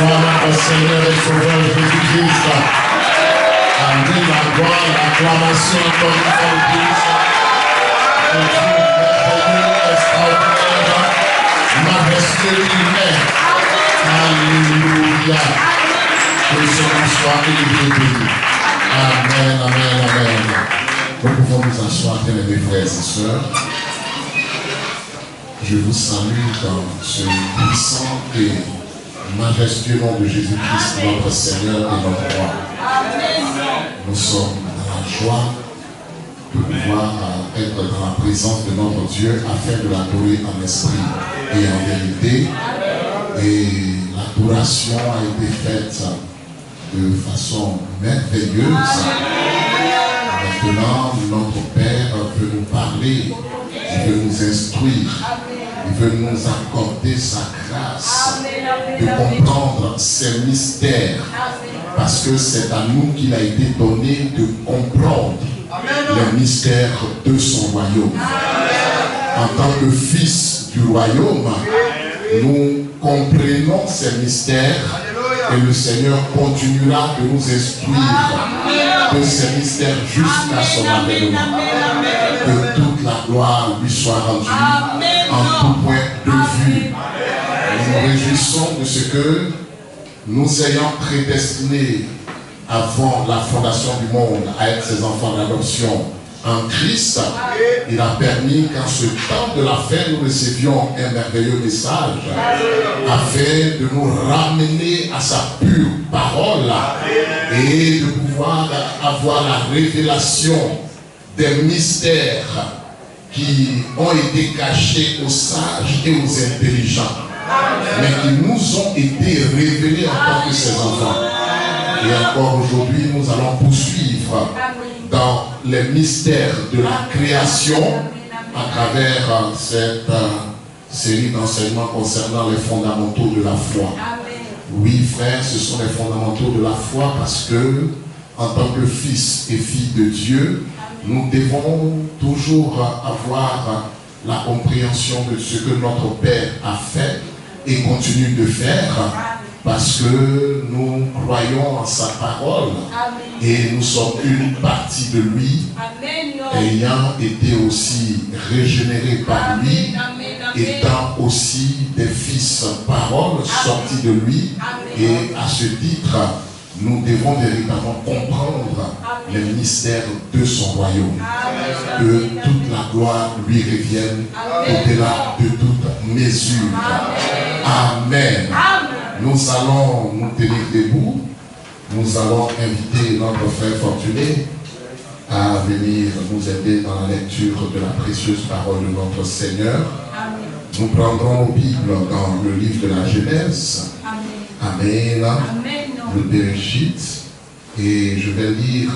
soit notre Seigneur et Sauveur Jésus-Christ. Amen, la gloire, l'acclamation encore une fois de plus. Au Dieu merveilleux, extraordinaire, majestueux qu'il est. Alléluia. Que son nom soit élevé. Amen, amen, amen. Nous pouvons nous asseoir, mes frères et sœurs. Je vous salue dans ce puissant et majestueux nom de Jésus-Christ, notre Seigneur et notre Roi. Nous sommes dans la joie de pouvoir être dans la présence de notre Dieu afin de l'adorer en esprit et en vérité. Et l'adoration a été faite de façon merveilleuse. Maintenant, notre Père veut nous parler, il veut nous instruire, il veut nous accorder sa grâce de comprendre ces mystères, parce que c'est à nous qu'il a été donné de comprendre les mystères de son royaume. En tant que fils du royaume, nous comprenons ces mystères et le Seigneur continuera de nous instruire de ces mystères jusqu'à son avènement. Que toute la gloire lui soit rendue en tout point de vue. Nous nous réjouissons de ce que nous ayons prédestiné avant la fondation du monde à être ses enfants d'adoption en Christ. Il a permis qu'en ce temps de la fin, nous recevions un merveilleux message afin de nous ramener à sa pure parole et de pouvoir avoir la révélation des mystères qui ont été cachés aux sages et aux intelligents, mais qui nous ont été révélés en tant que ses enfants. Et encore aujourd'hui, nous allons poursuivre dans les mystères de la création à travers cette série d'enseignements concernant les fondamentaux de la foi. Oui, frères, ce sont les fondamentaux de la foi parce que, en tant que fils et filles de Dieu, nous devons toujours avoir la compréhension de ce que notre Père a fait et continue de faire, parce que nous croyons en sa parole. Amen. Et nous sommes une partie de lui. Amen. Ayant été aussi régénérés par lui, étant aussi des fils parole sortis de lui. Amen. Et à ce titre, nous devons véritablement comprendre les mystères de son royaume. Amen. Que toute la gloire lui revienne au-delà de toute mesure. Amen. Amen. Nous allons nous tenir debout. Nous allons inviter notre frère Fortuné à venir nous aider dans la lecture de la précieuse parole de notre Seigneur. Amen. Nous prendrons nos Bibles dans le livre de la Genèse. Amen. Amen. Le Bereshit. Et je vais lire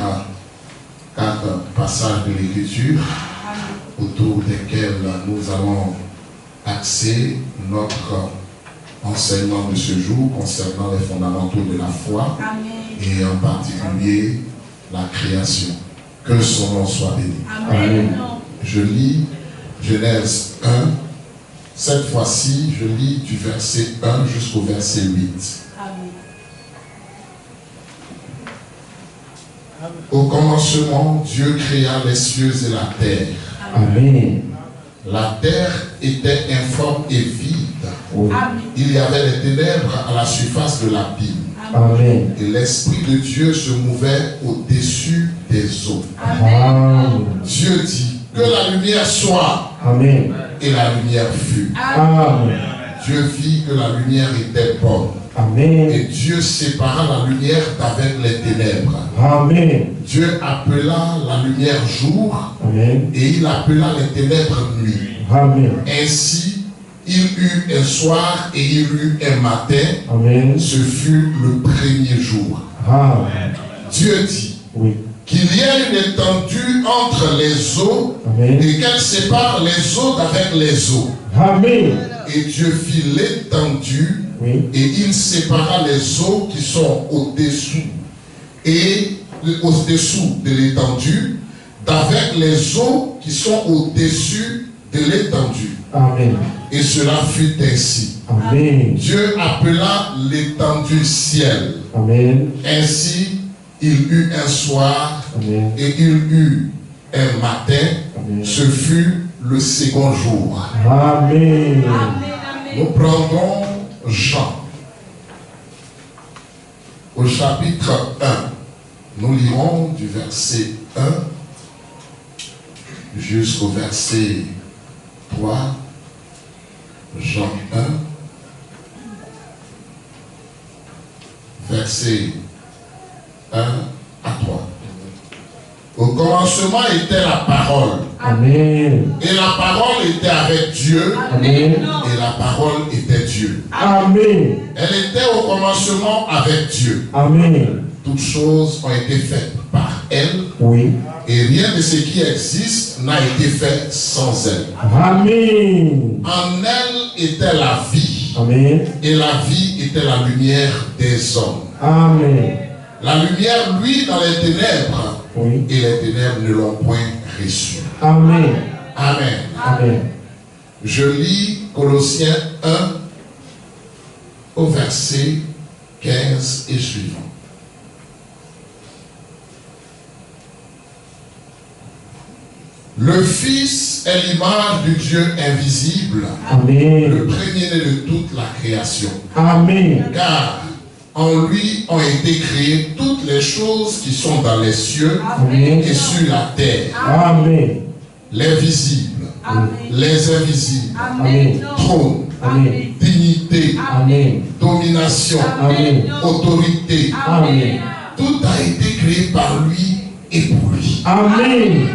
4 passages de l'Écriture autour desquels nous allons axer notre enseignement de ce jour concernant les fondamentaux de la foi. Amen. Et en particulier la création. Que son nom soit béni. Amen. Je lis Genèse 1. Cette fois-ci, je lis du verset 1 jusqu'au verset 8. Amen. Au commencement, Dieu créa les cieux et la terre. Amen. La terre était informe et vide. Amen. Il y avait des ténèbres à la surface de l'abîme. Amen. Et l'Esprit de Dieu se mouvait au-dessus des eaux. Amen. Dieu dit que la lumière soit. Amen. Et la lumière fut. Amen. Dieu vit que la lumière était bonne. Amen. Et Dieu sépara la lumière d'avec les ténèbres. Amen. Dieu appela la lumière jour. Amen. Et il appela les ténèbres nuit. Amen. Ainsi, il eut un soir et il eut un matin. Amen. Ce fut le premier jour. Amen. Dieu dit qu'il y ait une étendue entre les eaux. Amen. Et qu'elle sépare les eaux d'avec les eaux. Amen. Et Dieu fit l'étendue. Et il sépara les eaux qui sont au-dessous et au-dessous de l'étendue d'avec les eaux qui sont au-dessus de l'étendue. Amen. Et cela fut ainsi. Amen. Dieu appela l'étendue ciel. Amen. Ainsi, il eut un soir Amen. et il eut un matin. Amen. Ce fut le second jour. Amen. Nous prendrons Jean au chapitre 1. Nous lirons du verset 1 jusqu'au verset 3. Jean 1, verset 1 à 3. Au commencement était la parole. Amen. Et la parole était avec Dieu. Amen. Et la parole était Dieu. Amen. Elle était au commencement avec Dieu. Amen. Toutes choses ont été faites par elle. Oui. Et rien de ce qui existe n'a été fait sans elle. Amen. En elle était la vie. Amen. Et la vie était la lumière des hommes. Amen. La lumière, lui, dans les ténèbres. Oui. Et les ténèbres ne l'ont point reçue. Amen. Amen. Amen. Je lis Colossiens 1 au verset 15 et suivant. Le Fils est l'image du Dieu invisible, Amen. le premier-né de toute la création. Amen. Car en lui ont été créées toutes les choses qui sont dans les cieux Amen. et sur la terre, Amen. les visibles, les invisibles, Amen. trône, Amen. dignité, Amen. domination, Amen. autorité. Amen. Tout a été créé par lui et pour lui. Amen.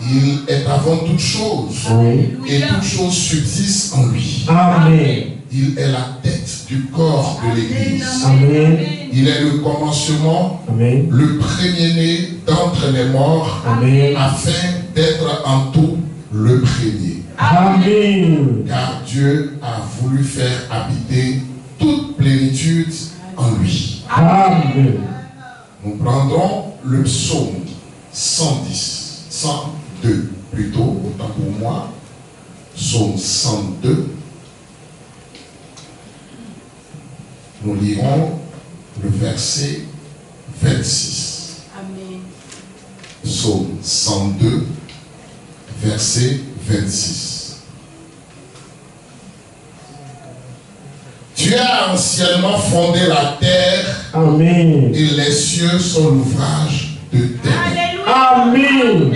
Il est avant toute chose Oui. et toute chose subsiste en lui. Amen. Il est la tête du corps de l'Église. Amen. Il est le commencement, Amen. le premier-né d'entre les morts, Amen. afin d'être en tout le premier. Amen. Car Dieu a voulu faire habiter toute plénitude en lui. Amen. Nous prendrons le psaume 102 plutôt, autant pour moi. Psaume 102. Nous lirons le verset 26. Amen. Psaume 102, verset 26. Tu as anciennement fondé la terre. Amen. Et les cieux sont l'ouvrage de tes mains. Amen.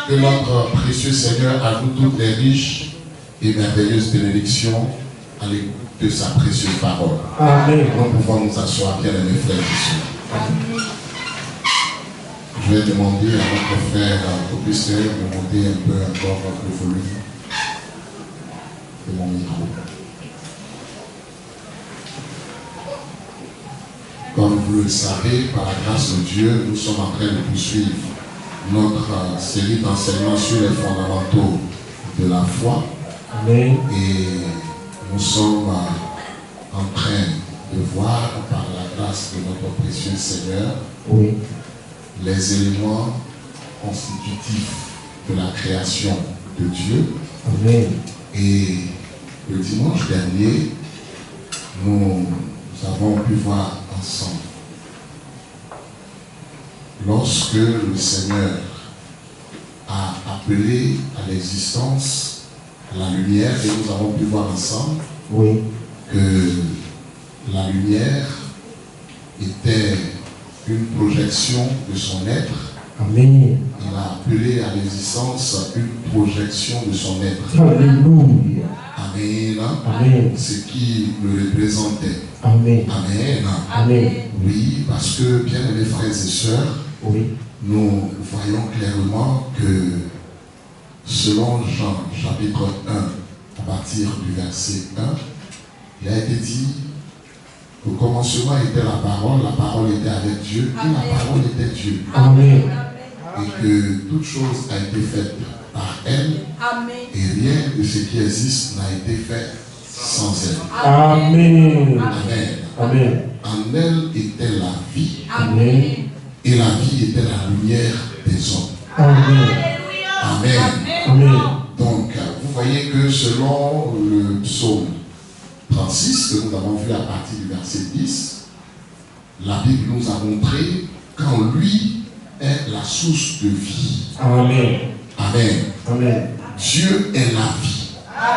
Que notre précieux Seigneur ajoute toutes les riches et merveilleuses bénédictions à l'écoute de sa précieuse parole. Amen. Nous pouvons nous asseoir, bien aimés frères et sœurs. Je vais demander à notre frère Augustin de monter un peu encore le volume de mon micro. Comme vous le savez, par la grâce de Dieu, nous sommes en train de poursuivre notre série d'enseignements sur les fondamentaux de la foi. Amen. Et nous sommes en train de voir, par la grâce de notre précieux Seigneur, Oui. les éléments constitutifs de la création de Dieu. Amen. Et le dimanche dernier, nous avons pu voir ensemble lorsque le Seigneur a appelé à l'existence la lumière, et nous avons pu voir ensemble Oui. que la lumière était une projection de son être. Amen. Il a appelé à l'existence une projection de son être. Alléluia. Amen. Amen. Ce qui le représentait. Amen. Amen. Amen. Oui, parce que, bien aimés frères et sœurs, Oui. nous voyons clairement que selon Jean chapitre 1, à partir du verset 1, il a été dit: au commencement était la parole était avec Dieu, et la parole était Dieu. Amen. Et que toute chose a été faite par elle, et rien de ce qui existe n'a été fait sans elle. Amen. Amen. Amen. En elle était la vie, Amen. et la vie était la lumière des hommes. Amen. Amen. Amen. Donc, vous voyez que selon le psaume 32, 36 que nous avons vu à partir du verset 10, la Bible nous a montré qu'en lui est la source de vie. Amen. Amen. Amen. Dieu est la vie.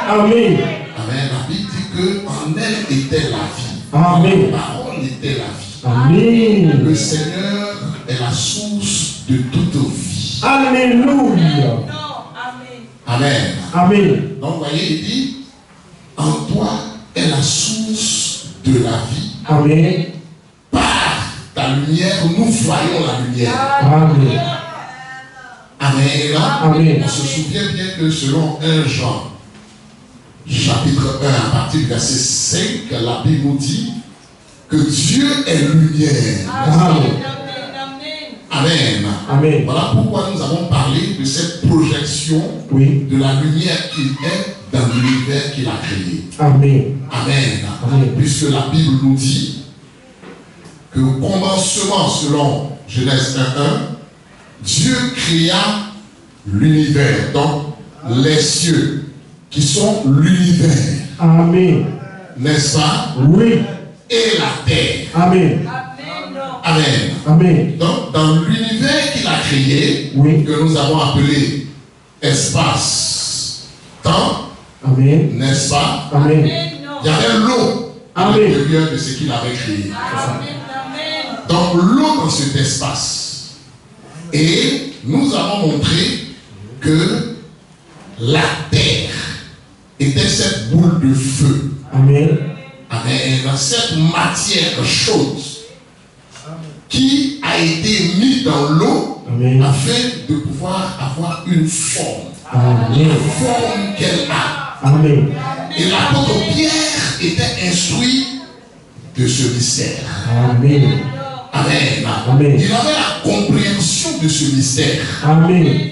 Amen. Amen. La Bible dit qu'en elle était la vie. Amen. La parole était la vie. Amen. Le Seigneur est la source de toute vie. Alléluia. Amen. Amen. Donc, vous voyez, il dit, en toi est la source de la vie. Amen. Par ta lumière, nous voyons la lumière. Amen. Amen. Amen. On se souvient bien que selon 1 Jean, chapitre 1, à partir du verset 5, la Bible nous dit que Dieu est lumière. Amen. Amen. Amen. Voilà pourquoi nous avons parlé de cette projection Oui. de la lumière qu'il est dans l'univers qu'il a créé. Amen. Amen. Amen. Puisque la Bible nous dit que au commencement, selon Genèse 1.1, Dieu créa l'univers, donc les cieux, qui sont l'univers, Amen. n'est-ce pas? Oui. Et la terre. Amen. Amen. Amen. Donc, dans l'univers qu'il a créé, Oui. que nous avons appelé espace, temps, Amen. n'est-ce pas? Amen. Il y avait l'eau à Amen. l'intérieur de ce qu'il avait créé. Donc, l'eau dans cet espace. Et nous avons montré que la terre était cette boule de feu. Amen. Amen. Cette matière chaude qui a été mise dans l'eau Amen. afin de pouvoir avoir une forme. Amen. La forme qu'elle a. Amen. Et l'apôtre Pierre était instruit de ce mystère. Amen. Amen. Amen. Il avait la compréhension de ce mystère. Amen.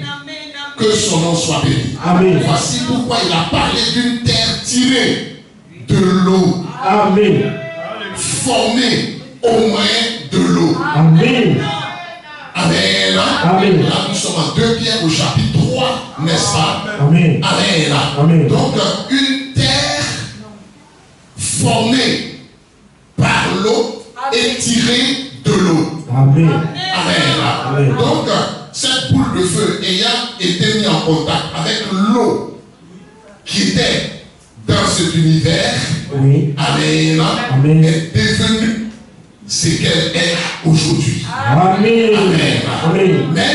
Que son nom soit béni. Amen. Voici pourquoi il a parlé d'une terre tirée de l'eau, Amen. formée au moyen de l'eau. Amen. Amen. Amen. Là, nous sommes en 2 Pierre au chapitre 3, n'est-ce pas? Amen. Amen. Amen. Donc, une terre formée par l'eau et tirée de l'eau. Amen. Amen. Amen. Donc, cette boule de feu ayant été mise en contact avec l'eau qui était dans cet univers, Oui. Amen, Amen. est devenue ce qu'elle est aujourd'hui. Amen. Amen. Mais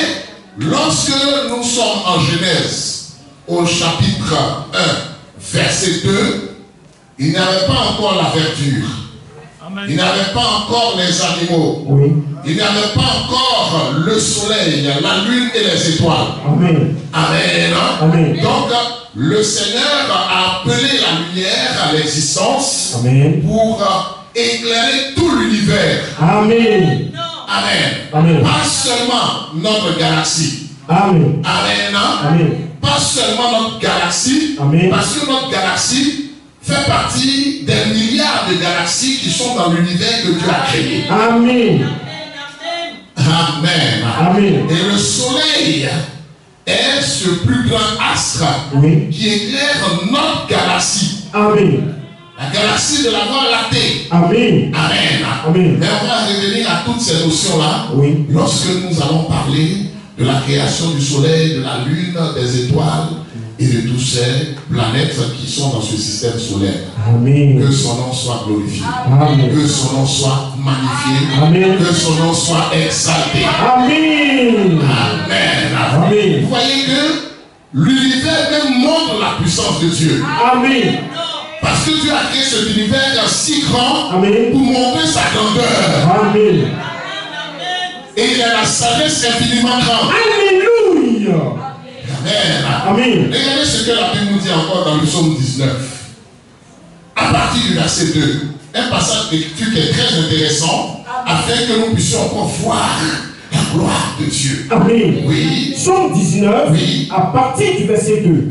lorsque nous sommes en Genèse, au chapitre 1, verset 2, il n'y avait pas encore la verdure. Il n'y avait pas encore les animaux. Oui. Il n'y avait pas encore le soleil, la lune et les étoiles. Amen. Amen. Amen. Donc, le Seigneur a appelé la lumière à l'existence Amen. pour éclairer tout l'univers. Amen. Amen. Amen. Pas seulement notre galaxie. Amen. Amen. Amen. Pas seulement notre galaxie, Amen. parce que notre galaxie fait partie des milliards de galaxies qui sont dans l'univers que Dieu a créé. Amen. Amen. Amen. Et le soleil est ce plus grand astre Oui. qui éclaire notre galaxie. Amen. La galaxie de la Voie lactée. Amen. Amen. Amen. Mais on va revenir à toutes ces notions-là Oui. lorsque nous allons parler de la création du soleil, de la lune, des étoiles et de toutes ces planètes qui sont dans ce système solaire. Amen. Que son nom soit glorifié. Amen. Que son nom soit magnifié. Amen. Que son nom soit exalté. Amen. Amen. Amen. Vous voyez que l'univers même montre la puissance de Dieu. Amen. Parce que Dieu a créé cet univers si grand Amen. pour montrer sa grandeur. Amen. Et il a la sagesse infiniment grande. Alléluia. Amen. Amen. Regardez ce que la Bible nous dit encore dans le psaume 19. À partir du verset 2. Un passage d'écriture qui est très intéressant afin que nous puissions encore voir la gloire de Dieu. Amen. Oui. Psaume 19, Oui. à partir du verset 2,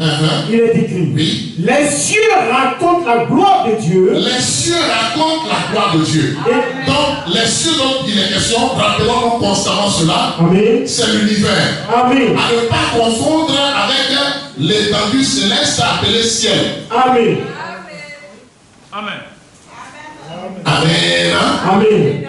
il est écrit: Oui. les cieux racontent la gloire de Dieu. Les cieux racontent la gloire de Dieu. Et- Donc, les cieux dont il est question, rappelons-nous constamment cela, Amen. c'est l'univers. Amen. À ne pas confondre avec l'étendue céleste appelée ciel. Amen. Amen. Amen. Amen.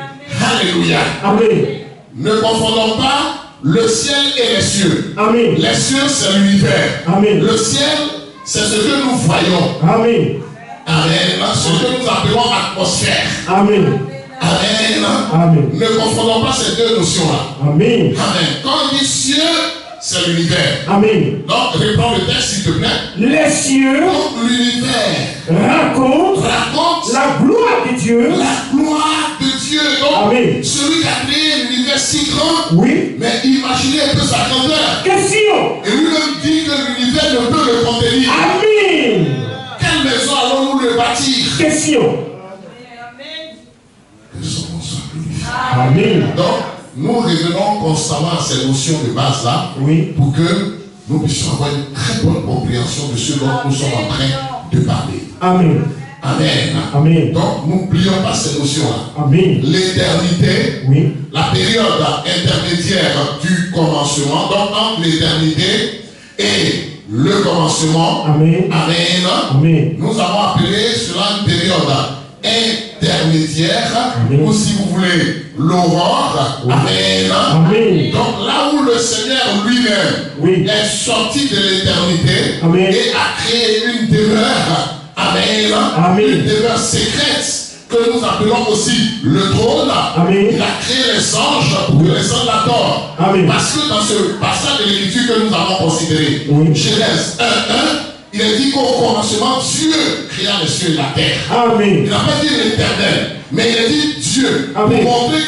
Alléluia. Amen. Ne confondons pas le ciel et les cieux. Amen. Les cieux, c'est l'univers. Amen. Le ciel, c'est ce que nous voyons. Amen. Amen. Ce que nous appelons atmosphère. Amen. Amen. Amen. Ne confondons pas ces deux notions-là. Amen. Amen. Quand on dit cieux, c'est l'univers. Amen. Donc, reprends le texte, s'il te plaît. Les cieux Donc, l'univers racontent la gloire de Dieu. La gloire de Dieu. Donc, Amen. celui qui a créé l'univers si grand, Oui. mais imaginez un peu sa grandeur. Question. Et lui-même dit que l'univers ne peut le contenir. Amen. Quelle maison allons-nous le bâtir? Question. Que son nom soit glorifié. Amen. Donc, nous revenons constamment à ces notions de base-là, Oui. pour que nous puissions avoir une très bonne compréhension de ce dont nous sommes en train de parler. Amen. Amen. Amen. Donc, n'oublions pas ces notions-là. Amen. L'éternité, Oui. la période intermédiaire du commencement, donc entre l'éternité et le commencement. Amen. Amen. Amen. Nous avons appelé cela une période intermédiaire, Amen. ou si vous voulez, l'aurore. Oui. Amen. Amen. Donc là où le Seigneur lui-même Oui. est sorti de l'éternité Amen. et a créé une demeure. Amen. Amen. Une demeure secrète que nous appelons aussi le trône. Amen. Il a créé les anges pour que les anges l'adorent. Amen. Parce que dans ce passage de l'écriture que nous avons considéré, Oui. Genèse 1:1, il est dit qu'au commencement, Dieu créa les cieux et la terre. Amen. Il n'a pas dit l'éternel, mais il a dit Dieu. Amen. Pour montrer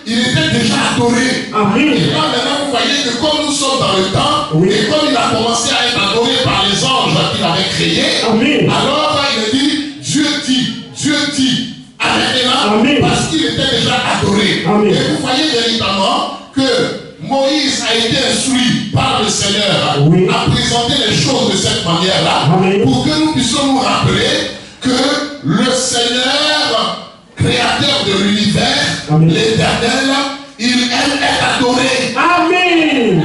qu'il était déjà adoré. Amen. Et là maintenant, vous voyez que comme nous sommes dans le temps, Oui. et comme il a commencé à être adoré par les anges qu'il avait créés, Amen. alors là, il a dit Dieu dit. Amen. Et là, Amen. parce qu'il était déjà adoré. Amen. Et vous voyez véritablement que Moïse a été instruit par le Seigneur Oui. à présenter les choses de cette manière-là, Amen. pour que nous puissions nous rappeler que le Seigneur, créateur de l'univers, Amen. l'Éternel, il aime être adoré. Amen.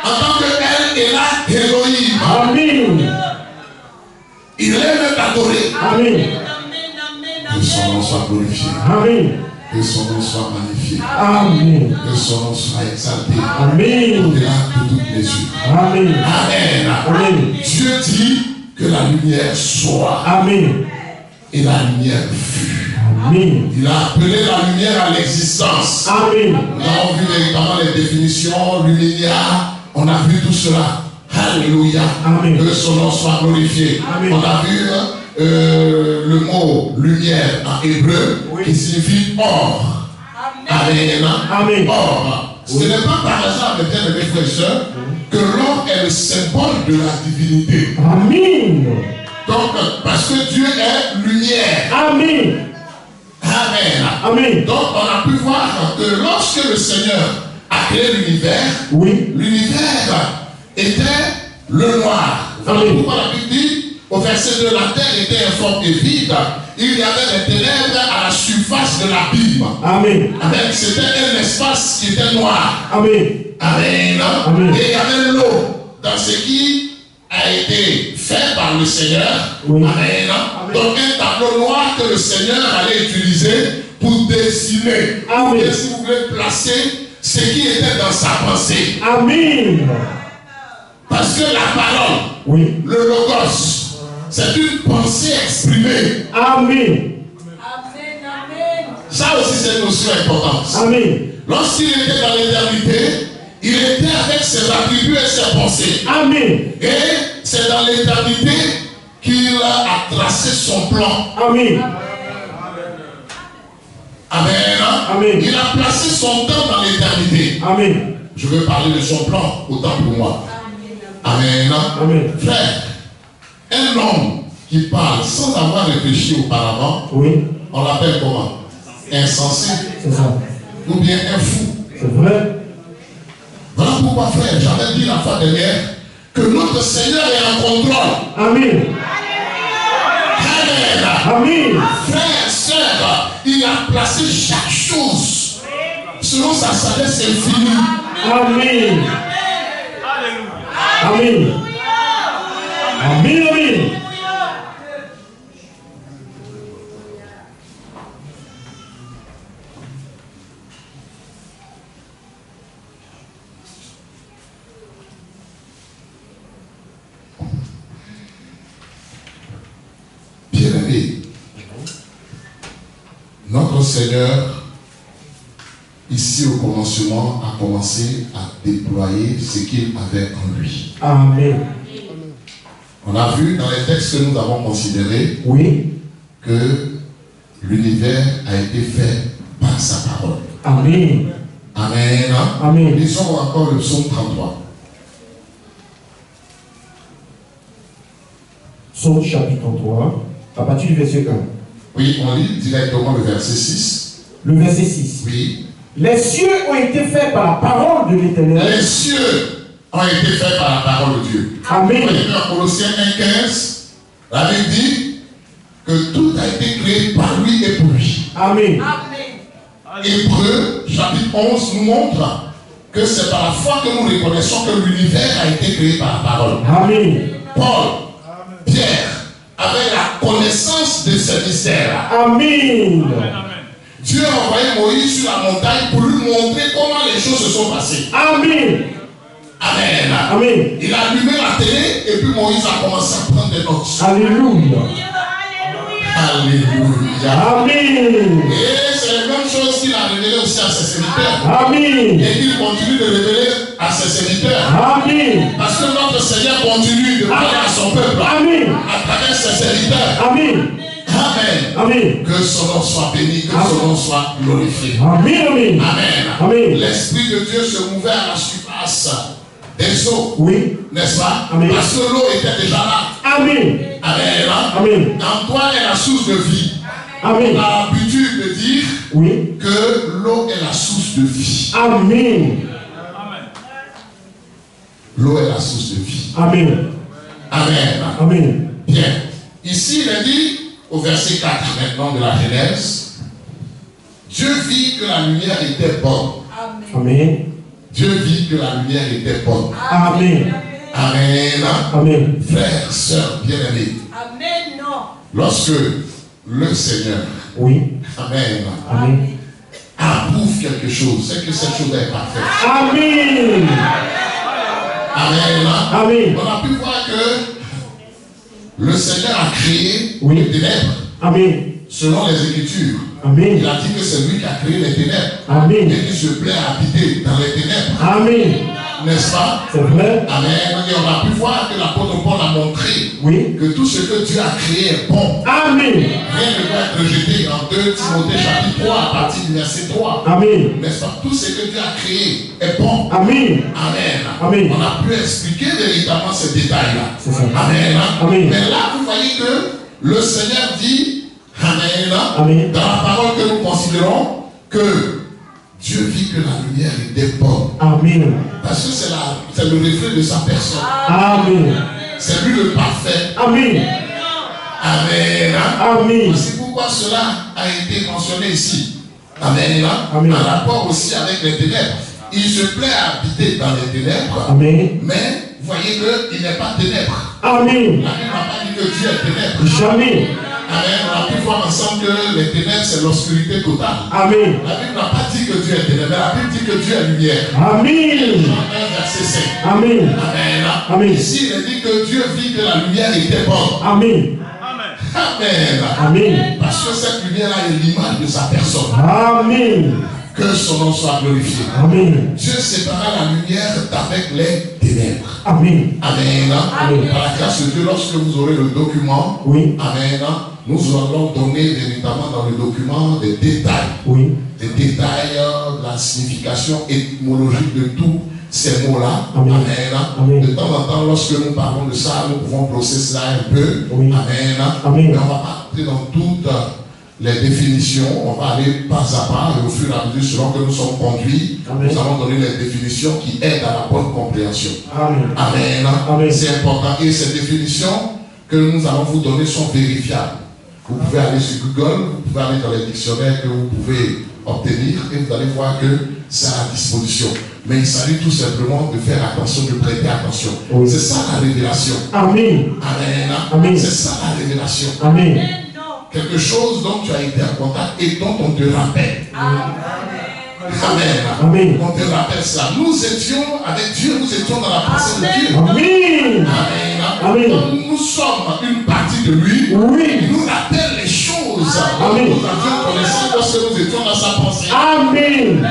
En tant qu'elle est là, Elohim. Amen. Il aime être adoré. Amen. Que son nom soit glorifié. Amen. Que son nom soit magnifié. Amen. Que son nom soit exalté. Amen. Au-delà de toutes les yeux. Amen. Amen. Amen. Dieu dit que la lumière soit. Amen. Et la lumière fut. Amen. Il a appelé la lumière à l'existence. Amen. Nous avons vu véritablement les définitions, lumière, on a vu tout cela. Alléluia. Amen. Que son nom soit glorifié. Amen. On a vu le mot lumière en hébreu, Oui. qui signifie or. Amen. Amen. Or. Ce n'est pas par hasard, mes bien-aimés frères et sœurs, que l'or est le symbole de la divinité. Amen. Donc, parce que Dieu est lumière. Amen. Amen. Amen. Donc, on a pu voir que lorsque le Seigneur a créé l'univers, Oui. l'univers était le noir. Voilà Amen. pourquoi la Bible dit, au verset 2, la terre était informe et vide. Il y avait des ténèbres à la surface de l'abîme. Amen. Amen. C'était un espace qui était noir. Amen. Amen. Amen. Et il y avait l'eau dans ce qui a été fait par le Seigneur. Oui. Amen. Donc un tableau noir que le Seigneur allait utiliser pour dessiner. Amen. Et si vous voulez placer ce qui était dans sa pensée. Amen. Parce que la parole, Oui. le logos, c'est une pensée exprimée. Amen. Ça aussi c'est une notion importante. Amen. Lorsqu'il était dans l'éternité, il était avec ses attributs et ses pensées. Amen. Et c'est dans l'éternité qu'il a tracé son plan. Amen. Amen. Amen. Il a placé son temps dans l'éternité. Amen. Je veux parler de son plan, autant pour moi. Amen. Amen. Frère, un homme qui parle sans avoir réfléchi auparavant, Oui. on l'appelle comment? Insensé C'est ça. ou bien un fou. C'est vrai. Voilà pourquoi, frère, j'avais dit la fois dernière que notre Seigneur est en contrôle. Amen. Amen. Amen. Frère, sœur, il a placé chaque chose selon sa sagesse infinie. Amen. Amen. Amen. Amen. Bien-aimés, notre Seigneur, ici au commencement, a commencé à déployer ce qu'il avait en lui. Amen. On a vu dans les textes que nous avons considérés Oui. que l'univers a été fait par sa parole. Amen. Amen. Amen. Lisons encore le psaume 33. Psaume chapitre 33, à partir du verset 1. Oui, on lit directement le verset 6. Le verset 6. Oui. Les cieux ont été faits par la parole de l'Éternel. Les cieux ont été faits par la parole de Dieu. Amen. Voyez dans Colossiens 1,15, la Bible dit que tout a été créé par lui et pour lui. Amen. Hébreux, chapitre 11, nous montre que c'est par la foi que nous reconnaissons que l'univers a été créé par la parole. Amen. Paul, Pierre, avaient la connaissance de ce mystère. Amen. Dieu a envoyé Moïse sur la montagne pour lui montrer comment les choses se sont passées. Amen. Amen. Amen. Il a allumé la télé et puis Moïse a commencé à prendre des notes. Alléluia. Alléluia. Amen. Et c'est la même chose qu'il a révélé aussi à ses serviteurs. Amen. Et qu'il continue de révéler à ses serviteurs. Amen. Parce que notre Seigneur continue de parler à son peuple. Amen. À travers ses serviteurs. Amen. Amen. Amen. Que son nom soit béni, que son nom soit glorifié. Amen. Amen. Amen. Amen. L'Esprit de Dieu se mouvait à la surface des eaux. Oui. N'est-ce pas? Amen. Parce que l'eau était déjà là. Amen. Amen. Amen. En toi est la source de vie. Amen. On a l'habitude de dire Oui. que l'eau est la source de vie. Amen. L'eau est la source de vie. Amen. Amen. Amen. Bien. Ici, il est dit au verset 4 maintenant de la Genèse, Dieu vit que la lumière était bonne. Amen. Dieu vit que la lumière était bonne. Amen. Amen. Amen. Frères, sœurs, bien-aimés. Amen, non. Lorsque le Seigneur, Oui. Amen, Amen. approuve quelque chose, c'est que cette chose est parfaite. Amen. Amen. Amen. On a pu voir que le Seigneur a créé Oui. les ténèbres Amen. selon les Écritures. Amen. Il a dit que c'est lui qui a créé les ténèbres. Amen. Et qui se plaît à habiter dans les ténèbres. Amen. N'est-ce pas? C'est vrai. Amen. Et on a pu voir que l'apôtre Paul a montré Oui. que tout ce que Dieu a créé est bon. Amen. Rien ne doit être rejeté en 2 Timothée chapitre 3 à partir du verset 3. Amen. N'est-ce pas? Tout ce que Dieu a créé est bon. Amen. Amen. Amen. On a pu expliquer véritablement ces détails-là. C'est ça. Amen. Amen. Mais là, vous voyez que le Seigneur dit, Amen, Amen. dans la parole que nous considérons, que Dieu vit que la lumière était bonne. Amen. Parce que c'est le reflet de sa personne. Amen. C'est lui le parfait. Amen. Amen. Amen. C'est pourquoi cela a été mentionné ici. Amen. Amen. En rapport aussi avec les ténèbres. Il se plaît à habiter dans les ténèbres. Amen. Mais vous voyez qu'il n'est pas ténèbre. Amen. La Bible n'a pas dit que Dieu est ténèbre. Jamais. Amen. On a pu voir ensemble que les ténèbres, c'est l'obscurité totale. Amen. La Bible n'a pas dit que Dieu est ténèbre, mais la Bible dit que Dieu est lumière. Amen. Jean 1, verset 5. Amen. Amen. Amen. Ici, il est dit que Dieu vit que la lumière était bonne. Amen. Amen. Amen. Parce que cette lumière-là est l'image de sa personne. Amen. Que son nom soit glorifié. Amen. Dieu sépara la lumière d'avec les ténèbres. Amen. Amen. Amen. Par la grâce de Dieu, lorsque vous aurez le document, Oui. Amen, nous allons donner véritablement dans le document des détails. Oui. Des détails de la signification étymologique de tous ces mots-là. Amen. Amen. De temps en temps, lorsque nous parlons de ça, nous pouvons brosser cela un peu. Oui. Amen. Amen. Mais on va pas entrer dans toutes les définitions. On va aller pas à pas et au fur et à mesure, selon que nous sommes conduits, Amen. nous allons donner les définitions qui aident à la bonne compréhension. Amen. Amen. Amen. C'est important. Et ces définitions que nous allons vous donner sont vérifiables. Vous pouvez aller sur Google, vous pouvez aller dans les dictionnaires que vous pouvez obtenir et vous allez voir que c'est à la disposition. Mais il s'agit tout simplement de faire attention, de prêter attention. Oui. C'est ça la révélation. Amen. Amen. Amen. C'est ça la révélation. Amen. Quelque chose dont tu as été en contact et dont on te rappelle. Amen. On te rappelle ça. Nous étions avec Dieu, nous étions dans la pensée de Dieu. Amen. Amen. Donc nous sommes une partie de lui. Oui. Il nous rappelle les choses. Amen. Nous avions connaissance lorsque nous étions dans sa pensée. Amen.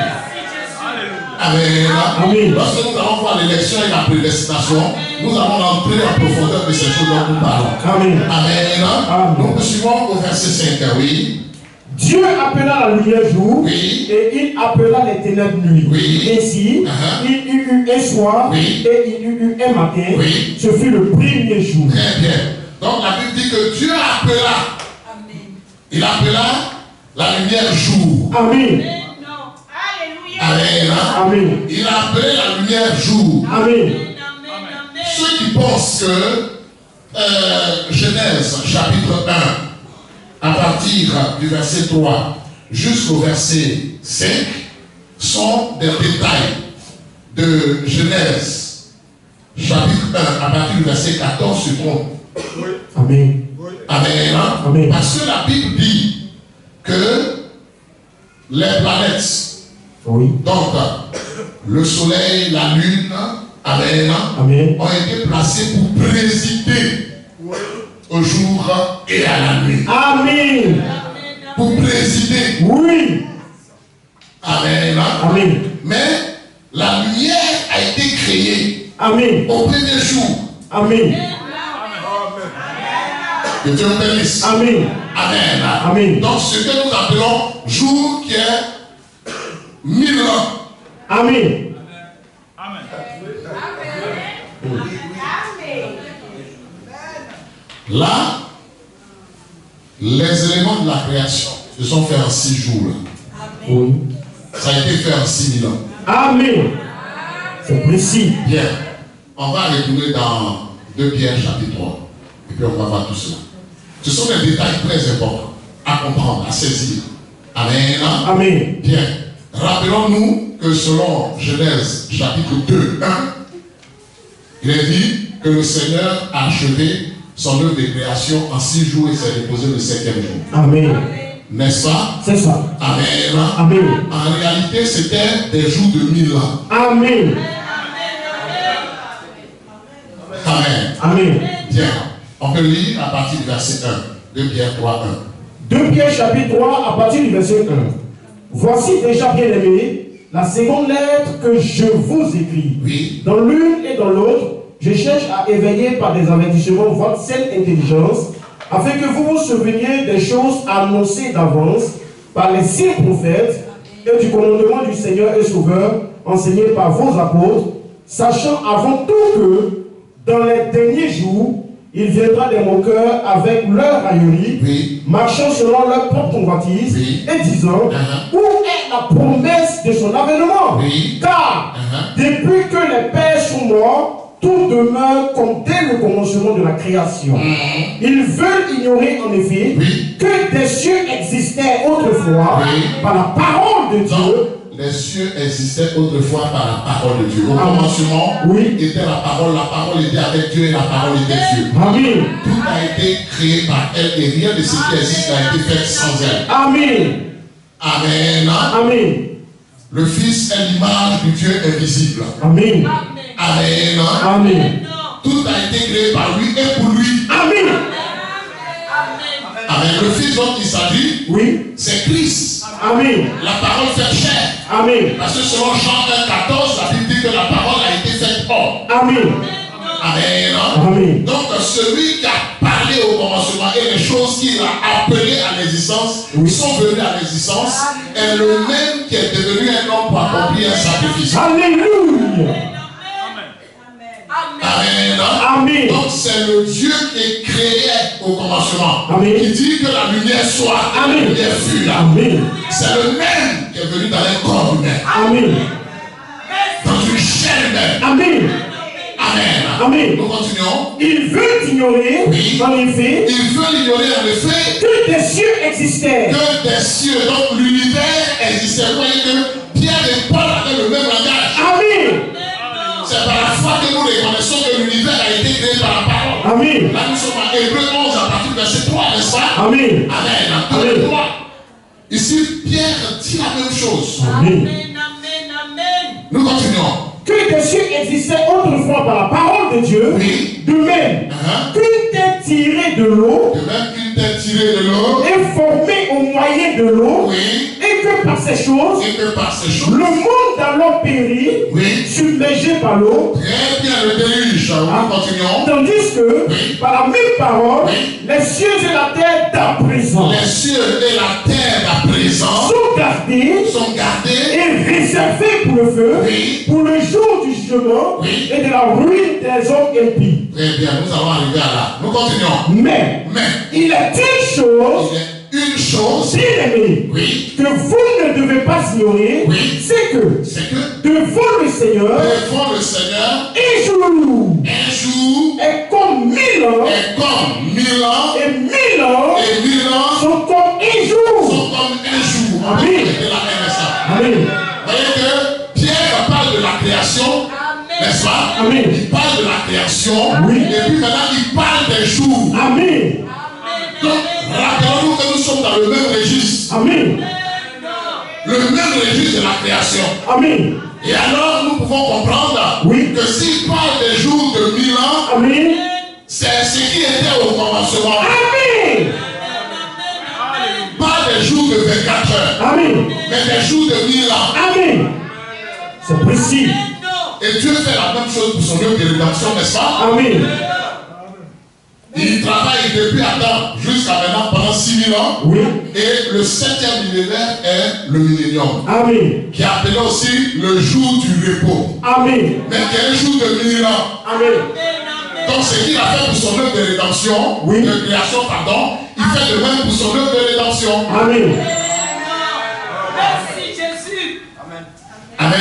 Amen. Amen. Lorsque nous allons voir l'élection et la prédestination, nous allons entrer en profondeur de ces choses dont nous parlons. Amen. Amen. Donc nous suivons au verset 5. Oui. Dieu appela la lumière jour, oui, et il appela les ténèbres nuit. Oui. Ainsi, il y eut un soir, oui, et il y eut un matin. Oui. Ce fut le premier jour. Très bien. Donc la Bible dit que Dieu appela. Amen. Il appela la lumière jour. Amen. Amen. Amen. Il a appelé la lumière jour. Amen. Ceux qui pensent que Genèse chapitre 1, à partir du verset 3 jusqu'au verset 5, sont des détails de Genèse chapitre 1 à partir du verset 14 se trompent. Amen. Amen. Amen. Parce que la Bible dit que les planètes, oui, donc le soleil, la lune, amen, Amen, ont été placés pour présider au jour et à la nuit. Amen. Pour présider. Oui. Amen. Amen. Mais la lumière a été créée. Amen. Au premier jour. Amen. Que Dieu nous bénisse. Amen. Amen. Amen. Donc ce que nous appelons jour qui est 1000 ans. Amen. Là, les éléments de la création se sont faits en 6 jours. Oui. Ça a été fait en 6000 ans. Amen. C'est précis. Bien. On va retourner dans 2 Pierre chapitre 3. Et puis on va voir tout cela. Ce sont des détails très importants à comprendre, à saisir. Amen. Amen. Bien. Rappelons-nous que selon Genèse chapitre 2, 1, il est dit que le Seigneur a achevé son œuvre de création en 6 jours et s'est reposé le 7e jour. Amen. N'est-ce pas? C'est ça. Amen. Amen. En réalité, c'était des jours de 1000 ans. Amen. Amen. Amen. Bien. On peut lire à partir du verset 1. 2 Pierre 3, 1. 2 Pierre chapitre 3 à partir du verset 1. Voici déjà, bien aimé, la seconde lettre que je vous écris. Oui. Dans l'une et dans l'autre, je cherche à éveiller par des avertissements votre saine intelligence, afin que vous vous souveniez des choses annoncées d'avance par les 6 prophètes et du commandement du Seigneur et Sauveur enseigné par vos apôtres, sachant avant tout que dans les derniers jours, il viendra des moqueurs avec leur raillerie, oui, marchant selon leur propre convoitise, oui, et disant, où est la promesse de son avènement? Oui. Car depuis que les pères sont morts, tout demeure comme dès le commencement de la création. Ils veulent ignorer en effet que des cieux existaient autrefois par la parole de Dieu. Non, les cieux existaient autrefois par la parole de Dieu. Au commencement, était la parole était avec Dieu et la parole était Dieu. Amen. Tout a été créé par elle et rien de ce qui existe n'a été fait sans elle. Amen. Amen. Amen. Le Fils est l'image du Dieu invisible. Amen. Amen. Amen. Tout a été créé par lui et pour lui. Amen. Amen. Le Fils dont il s'agit, c'est Christ. Amen. La parole fait chair. Amen. Parce que selon Jean 1,14, la Bible dit que la parole a été faite homme. Amen. Amen. Amen. Donc celui qui a parlé au commencement et les choses qu'il a appelées à l'existence sont venues à l'existence est le même qui est devenu un homme pour accomplir un sacrifice. Alléluia. Amen. Amen. Donc c'est le Dieu qui créait au commencement. Amen. Qui dit que la lumière soit et la lumière fut là. Amen. C'est le même qui est venu dans un corps humain. Amen. Dans une chair humaine. Amen. Amen. Amen. Nous continuons. Il veut ignorer, en effet, il veut ignorer en effet que des cieux existaient. Que des cieux, donc l'univers existait. Vous voyez que Pierre et Paul avaient le même langage. Amen. C'est par la foi que nous reconnaissons que l'univers a été créé par la parole. Amen. Là nous sommes à Hébreux 11 à partir du verset 3, n'est-ce pas? Amen. Amen. Amen. Ici, Pierre dit la même chose. Amen. Nous continuons. Que des cieux existaient autrefois par la parole de Dieu, Oui. de même qu'une tête tirée de l'eau De même qu'une tête tirée de l'eau. est formée au moyen de l'eau, Oui. et que par ces choses, Et que par ces choses. le monde alors périt, Oui. submergé par l'eau. Très bien, le déluge. Nous continuons. Tandis que, Oui. par la même parole, Oui. les cieux et la terre d'à présent Les cieux et la terre à présent sont gardés sont gardés. et réservés pour le feu, Oui. pour le jour du jugement Oui. et de la ruine des hommes impies. Très bien, nous allons arriver à là. Nous continuons. Mais Mais il est une chose, il y a une chose. bien aimée, Oui. que vous ne devez pas ignorer, Oui. c'est que C'est que devant le Seigneur, devant le Seigneur, un jour un jour est comme 1000 ans, est comme 1000 ans. et 1000 ans Et 1000 ans sont comme un jour. sont comme un jour. On va Amen. répéter la même ça. Amen. Vous voyez que Pierre parle de la création, n'est-ce pas? Amen. Il parle de la création, Oui. et puis maintenant il parle des jours. Amen. Donc, rappelons-nous que nous sommes dans le même registre. Amen. Le même registre de la création. Amen. Et alors, nous pouvons comprendre Oui. que s'il parle des jours de 1000 ans, Amen. c'est ce qui était au commencement. Amen. Pas des jours de 24 heures, Amen. mais des jours de 1000 ans. Amen. C'est précis. Et Dieu fait la même chose pour son œuvre de rédemption, n'est-ce pas? Amen. Il travaille depuis Adam jusqu'à maintenant pendant 6000 ans. Oui. Et le 7e millénaire est le millénium, Amen. qui est appelé aussi le jour du repos. Amen. Mais qui est un jour de 1000 ans. Amen. Donc ce qu'il a fait pour son œuvre de rédemption, Oui. de création, pardon, il fait de même pour son œuvre de rédemption. Amen. Merci Jésus. Amen.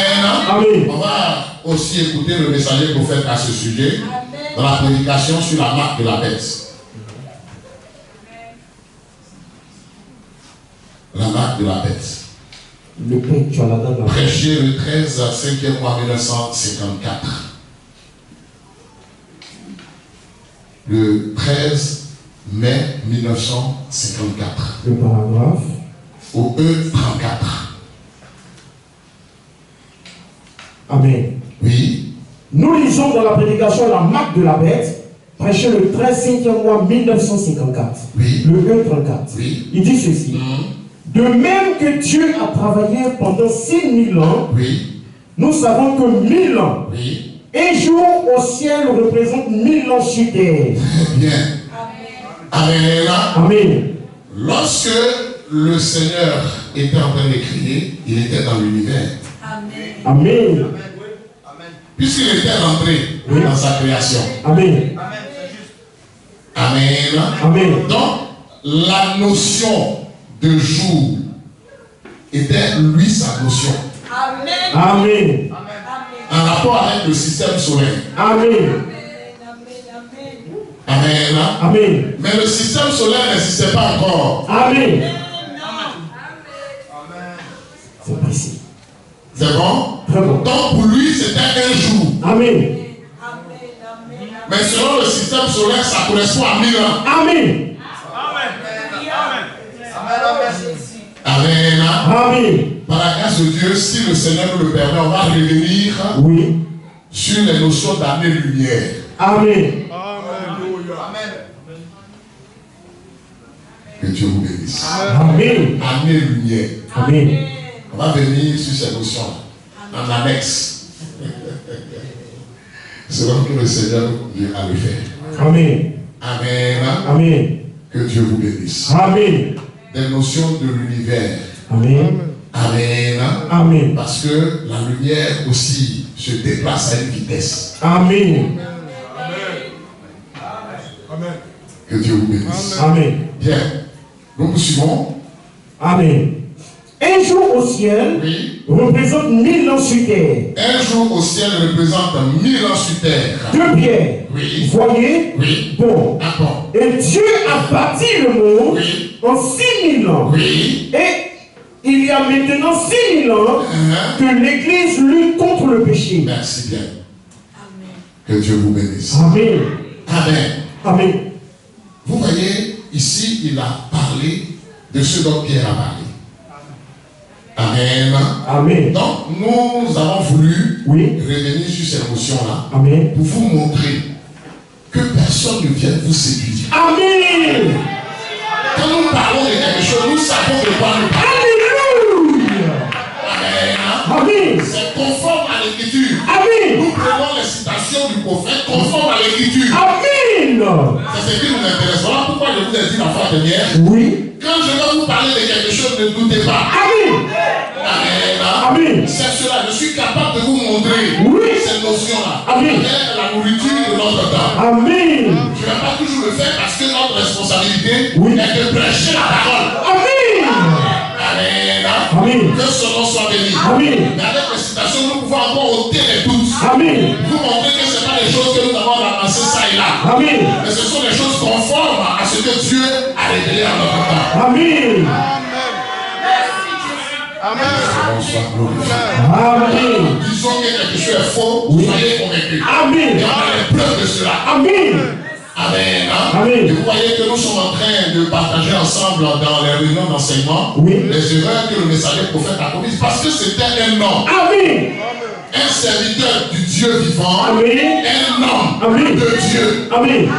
Amen. On va aussi écouter le messager prophète à ce sujet dans la prédication sur la marque de la bête. La marque de la bête. Le Père, tu as la dame là. Prêché le 13 à 5e mois 1954. Le 13 mai 1954. Le paragraphe. Au E34. Amen. Oui. Nous lisons dans la prédication la marque de la bête, prêché le 13 5e mois 1954. Oui. Le E34. Oui. Il dit ceci. De même que Dieu a travaillé pendant 6000 ans, Oui. nous savons que 1000 ans, Oui. un jour au ciel représente 1000 ans sur terre. Très bien. Amen. Amen. Lorsque le Seigneur était en train de crier, il était dans l'univers. Amen. Puisqu'il était rentré dans sa création. Amen. Amen. Amen. Donc, la notion de jour était lui sa notion. Amen. En rapport avec le système solaire. Amen. Amen. Amen. Mais le système solaire n'existait pas encore. Amen. C'est précis. C'est bon? Très bon. Donc pour lui, c'était un jour. Amen. Mais selon le système solaire, ça correspond à 1000 ans. Amen. Amen. Amen. Par la grâce de Dieu, si le Seigneur nous le permet, on va revenir Oui. sur les notions d'année-lumière. Amen. Que Dieu vous bénisse. Amen. Année-lumière. Amen. On va venir sur ces notions en annexe. Selon que le Seigneur nous a le faire. Amen. Amen. Amen. Que Dieu vous bénisse. Amen. Des notions de l'univers. Amen. Amen. Amen. Parce que la lumière aussi se déplace à une vitesse. Amen. Que Dieu vous bénisse. Amen. Bien. Nous suivons. Amen. Un jour au ciel Oui. représente 1000 ans sur terre. Un jour au ciel représente 1000 ans sur terre. Deux pierres. Oui. Voyez? Oui. Bon. D'accord. Et Dieu a bâti le monde Oui. en 6000 ans. Oui. Et il y a maintenant 6000 ans que l'Église lutte contre le péché. Merci bien. Que Dieu vous bénisse. Amen. Amen. Amen. Vous voyez, ici, il a parlé de ce dont Pierre a parlé. Amen. Amen. Donc, nous avons voulu Oui. revenir sur cette notion-là Amen. pour vous montrer que personne ne vienne vous séduire. Amen. Quand nous parlons de quelque chose, nous savons de quoi nous parlons. Alléluia. Amen. Amen. C'est conforme à l'écriture. Amen. Nous prenons les citations du prophète conforme à l'écriture. Amen. C'est ce qui nous intéresse. Voilà pourquoi je vous ai dit la fois dernière. Oui. Quand je vais vous parler de quelque chose, ne doutez pas. Amen. Amen. Amen. C'est cela. Je suis capable de vous montrer cette notion-là. Amen. La nourriture de notre temps. Amen. Je ne vais pas toujours le faire parce que notre responsabilité Oui. est de prêcher la parole. Amen. Amen. Amen. Que son nom soit béni. Amen. Mais avec les citations, nous pouvons encore ôter les doutes. Amen. Vous montrer que ce n'est pas des choses que nous avons ramassées ça et là. Amen. Mais ce sont des choses conformes à ce que Dieu a révélé à notre temps. Amen. Amen. Disons que quelque chose est faux, soyez convaincus. Amen. Et on a les preuves de cela. Amen. Amen. Amen. Et vous voyez que nous sommes en train de partager ensemble dans les réunions d'enseignement les erreurs que le messager prophète a commises parce que c'était un homme. Amen. Un serviteur du Dieu vivant. Amen. Un homme Amen. de Dieu. Amen. Amen.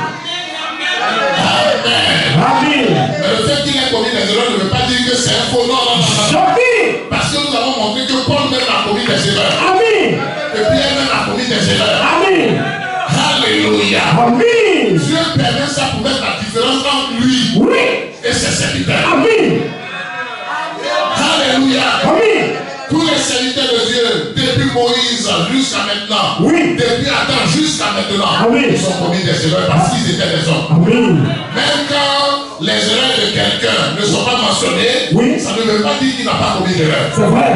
Amen. Mais le fait qu'il ait commis des erreurs ne veut pas dire que c'est un faux. Non, non, non, non. Jamais. Parce que nous avons montré que Paul même a commis des erreurs. Amen. Et Pierre même a commis des erreurs. Amen. Alléluia. Amen. Dieu permet ça pour mettre la différence entre lui et ses serviteurs. Amen. Alléluia. Amen. Tous les serviteurs de Dieu, depuis Moïse jusqu'à maintenant, depuis Adam jusqu'à maintenant, Amen. ils ont commis des erreurs parce qu'ils étaient des hommes. Amen. Même quand les erreurs de quelqu'un ne sont pas mentionnées, ça ne veut pas dire qu'il n'a pas commis d'erreur. C'est vrai.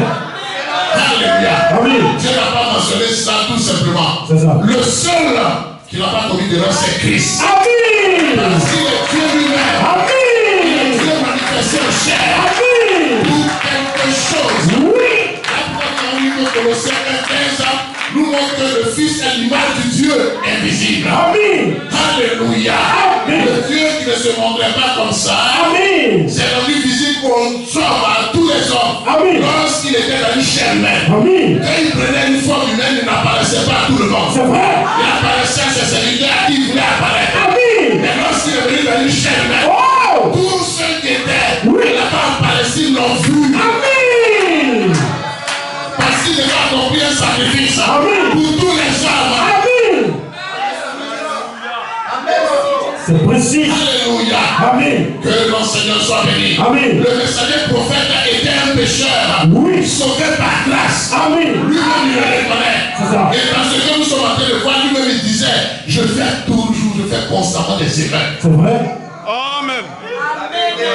Alléluia. Amen. Dieu n'a pas mentionné ça tout simplement. C'est ça. Le seul qui n'a pas commis d'erreur, c'est Christ. Amen. Parce qu'il est Dieu lui-même. Amen. Dieu manifesté en chair. Amen. Pour quelque chose. Colossiens 1:15 nous montre que le Fils est l'image du Dieu invisible. Amen. Alléluia. Amen. Le Dieu qui ne se montrait pas comme ça, Amen. c'est rendu visible aux hommes, à tous les hommes. Amen. Lorsqu'il était dans une chair humaine. Amen. Quand il prenait une forme humaine, il n'apparaissait pas à tout le monde. C'est vrai. Il apparaissait à ses serviteurs à qui il voulait apparaître. Amen. Mais lorsqu'il est venu dans une chair humaine, tous ceux qui étaient là-bas en Palestine l'ont vu. Amen. Parce qu'il devait accomplir un sacrifice Amen. pour tous les hommes. Amen. C'est précis. Alléluia. Amen. Que l'enseignant soit béni. Amen. Le messager prophète était un pécheur. Sauvé par grâce. Amen. Lui-même il le reconnaît. C'est ça. Et dans ce que nous sommes en train de voir, lui-même il disait, je fais constamment des erreurs. C'est vrai. Amen.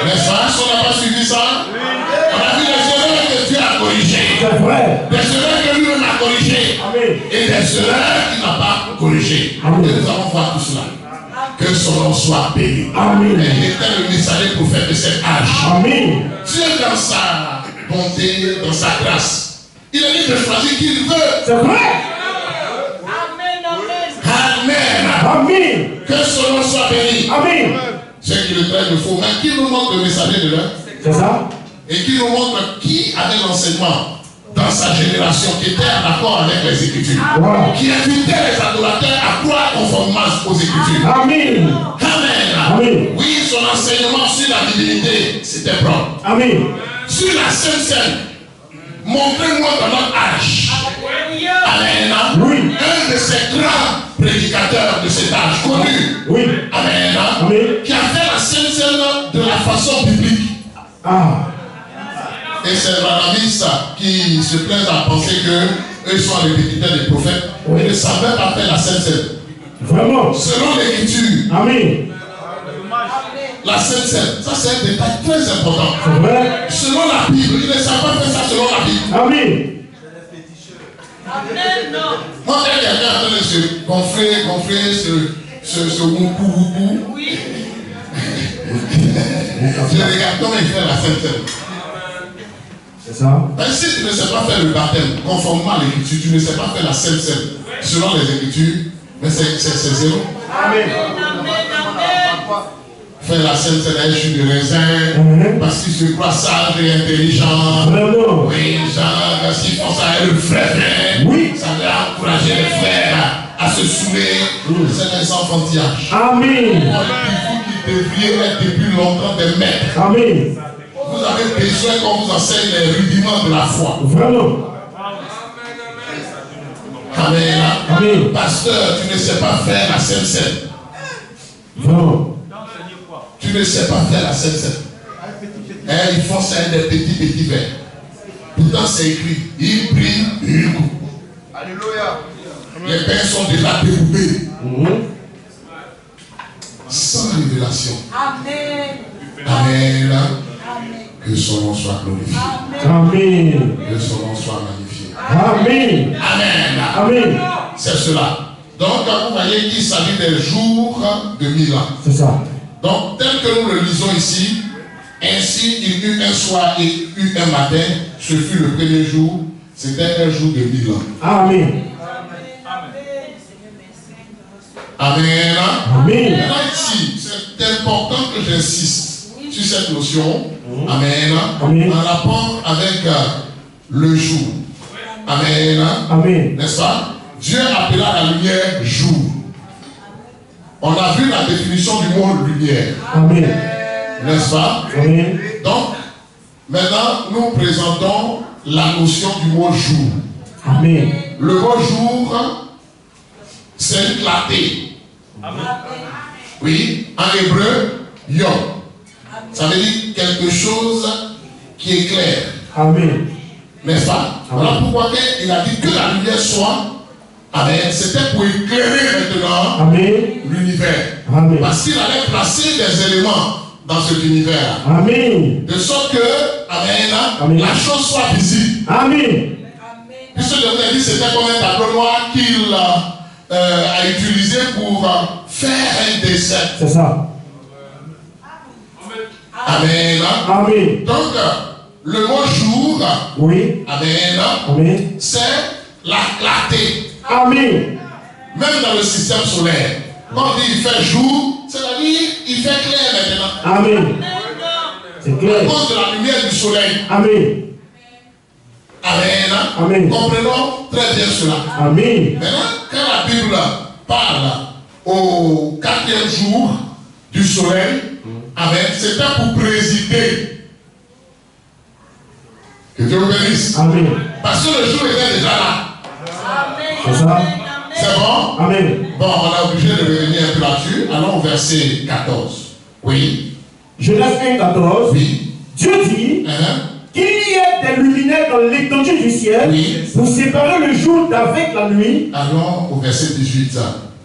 N'est-ce pas? Si on n'a pas suivi ça, on a vu les erreurs que Dieu a corrigées. C'est vrai. Des erreurs que lui-même a corrigées. Amen. Et des erreurs qu'il n'a pas corrigées. Amen. Et nous allons voir tout cela. Que son nom soit béni. Amen. Et il était le messager prophète de cet âge. Amen. Dieu dans sa bonté, dans sa grâce, il a dit de choisir qui il veut. C'est vrai. Amen. Amen. Que son nom soit béni. Amen. Ceux qui le traitent de faux, mais qui nous montre le messager de l'heure? C'est ça. Et qui nous montre qui avait l'enseignement dans sa génération, qui était en accord avec les Écritures. Voilà. Qui invitait les adorateurs à croire conformément aux Écritures. Amen. Amen. Amen. Oui, son enseignement sur la divinité, c'était propre. Amen. Sur la Sainte Seine, montrez-moi dans notre âge. Amen. Oui. Un de ces grands prédicateurs de cet âge, connu. Oui. Amen. Amen. Qui a fait la Sainte Seine de la façon biblique. Ah. Et c'est l'analyste qui se plaisent à penser qu'eux sont répétiteurs des prophètes. Oui. Ils ne savaient pas faire la Sainte Seine. Vraiment. Selon l'Écriture, Amen. la Sainte Seine, ça c'est un détail très important. C'est vrai. Selon la Bible, ils ne savent pas faire ça selon la Bible. Amen. Quand il y a quelqu'un en train de se gonfler, ce woukou. Oui. Je regarde comment il fait la Sainte Seine. C'est ça. Ben, si tu ne sais pas faire le baptême conformément à l'Écriture, tu ne sais pas faire la Sainte Seine selon les Écritures, mais c'est zéro. Amen. fait la Sainte Seine jus de raisin, parce qu'il se croit sage et intelligent. Vraiment. Oui, genre, s'ils font ça avec le frère, oui, ça va encourager les frères à se saouler. C'est des enfantillages. Amen. Vous qui devriez être depuis longtemps des maîtres. Amen. Vous avez besoin qu'on vous enseigne les rudiments de la foi. Vraiment. Amen. Amen. Pasteur, tu ne sais pas faire la Sainte Seine. Vraiment. Tu ne sais pas faire la Sainte Seine. Ils font ça avec des petits verres. Pourtant c'est écrit, il prie, il coupe. Alléluia. Les pères sont déjà découpés. Sans révélation. Amen. Amen. Que son nom soit glorifié. Amen. Que son nom soit magnifié. Amen. Amen. Amen. C'est cela. Donc, vous voyez qu'il s'agit des jours de 1000 ans. C'est ça. Donc, tel que nous le lisons ici, ainsi il eut un soir et eut un matin, ce fut le premier jour, c'était un jour de 1000 ans. Amen. Amen. Amen. Maintenant ici, c'est important que j'insiste sur cette notion. Amen. Amen. En rapport avec le jour. Amen. Amen. N'est-ce pas? Dieu appela la lumière jour. On a vu la définition du mot lumière. Amen. N'est-ce pas? Amen. Donc, maintenant, nous présentons la notion du mot jour. Amen. Le mot jour, c'est une clarté. Oui, en hébreu, yom. Ça veut dire quelque chose qui est clair. Amen. N'est-ce pas? Voilà pourquoi il a dit que la lumière soit. Amen. C'était pour éclairer maintenant l'univers. Parce qu'il allait placer des éléments dans cet univers. Amen. De sorte que, amen, la chose soit visible. Amen. Puisque je vous ai dit, c'était comme un tableau noir qu'il a utilisé pour faire un dessin. C'est ça. Amen. Amen. Donc, le mot jour, oui. Amen, Amen. C'est la clarté. Amen. Même dans le système solaire, quand on dit il fait jour, c'est-à-dire il fait clair maintenant. Amen. C'est clair. À cause de la lumière du soleil. Amen. Amen. Amen. Comprenons très bien cela. Amen. Maintenant, quand la Bible parle au 4e jour du soleil, amen, c'était pour présider. Que Dieu vous bénisse. Amen. Parce que le jour était déjà là. C'est ça. C'est bon? Amen. Bon, on est obligé de revenir un peu là-dessus. Allons au verset 14. Oui. Genèse 1, 14. Oui. Dieu dit qu'il y ait des luminaires dans l'étendue du ciel pour séparer le jour d'avec la nuit. Allons au verset 18,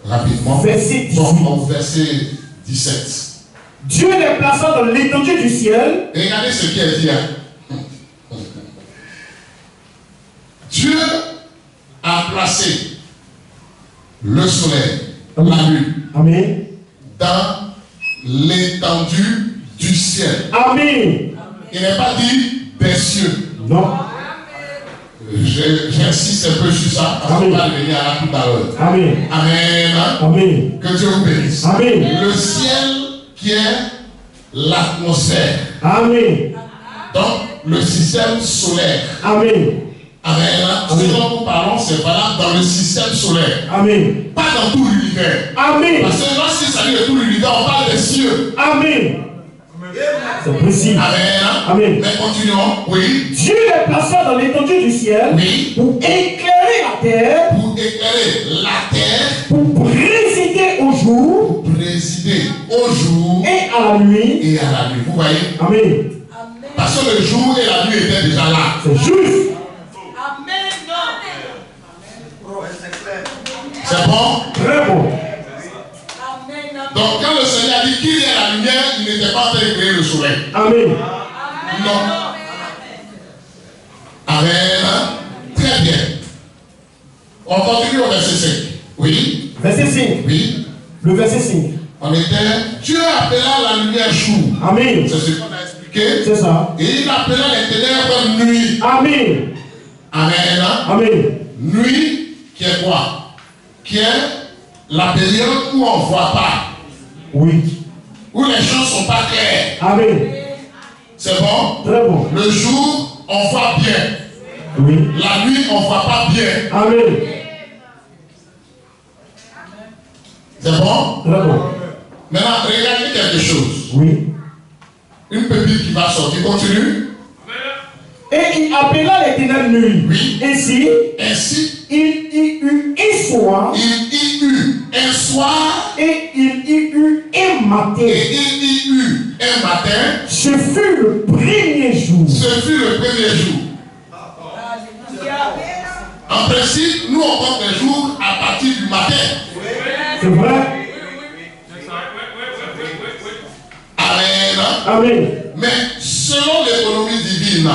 rapidement. Verset 18. Bon, au verset 17. Dieu les plaça dans l'étendue du ciel. Et regardez ce qu'il dit. Dieu a placé le soleil, la lune, Amen, dans l'étendue du ciel. Amen. Il n'est pas dit des cieux. Non. J'insiste un peu sur ça, parce qu'on va revenir à tout à l'heure. Amen. Amen. Amen. Que Dieu vous bénisse. Amen. Le ciel qui est l'atmosphère. Amen. Donc, le système solaire. Amen. Amen. Ce dont nous parlons, c'est valable dans le système solaire. Amen. Pas dans tout l'univers. Amen. Parce que lorsqu'il s'agit de tout l'univers, on parle des cieux. Amen. C'est précis. Amen. Amen. Mais continuons. Oui. Dieu les plaça dans l'étendue du ciel. Oui. Pour éclairer la terre. Pour éclairer la terre. Pour présider au jour. Pour présider au jour. Et à la nuit. Et à la nuit. Vous voyez? Amen. Parce que le jour et la nuit étaient déjà là. C'est juste. C'est bon? Très bon. Donc quand le Seigneur a dit qu'il y ait la lumière, il n'était pas en train de créer le soleil. Amen. Non. Amen. Très bien. On continue au verset 5. Oui. Verset 5. Oui. Le verset 5. On était. Dieu appela la lumière jour. Amen. C'est ce qu'on a expliqué. C'est ça. Et il appela les ténèbres nuit. Amen. Amen. Amen. Nuit qui est quoi? Qui est la période où on ne voit pas. Oui. où les choses ne sont pas claires. Amen. C'est bon? Très bon. Le jour, on voit bien. Oui. La nuit, on ne voit pas bien. Amen. C'est bon? Très bon. Maintenant, regardez quelque chose. Oui. Une pépite qui va sortir. Continue. Et il appela l'Éternel nuit. Oui. Ainsi, il y eut un soir. Il y eut un soir. Et il y eut un matin. Et il y eut un matin. Ce fut le premier jour. Ce fut le premier jour. En principe, nous on compte les jours à partir du matin. C'est vrai? Amen. Amen. Mais selon l'économie divine,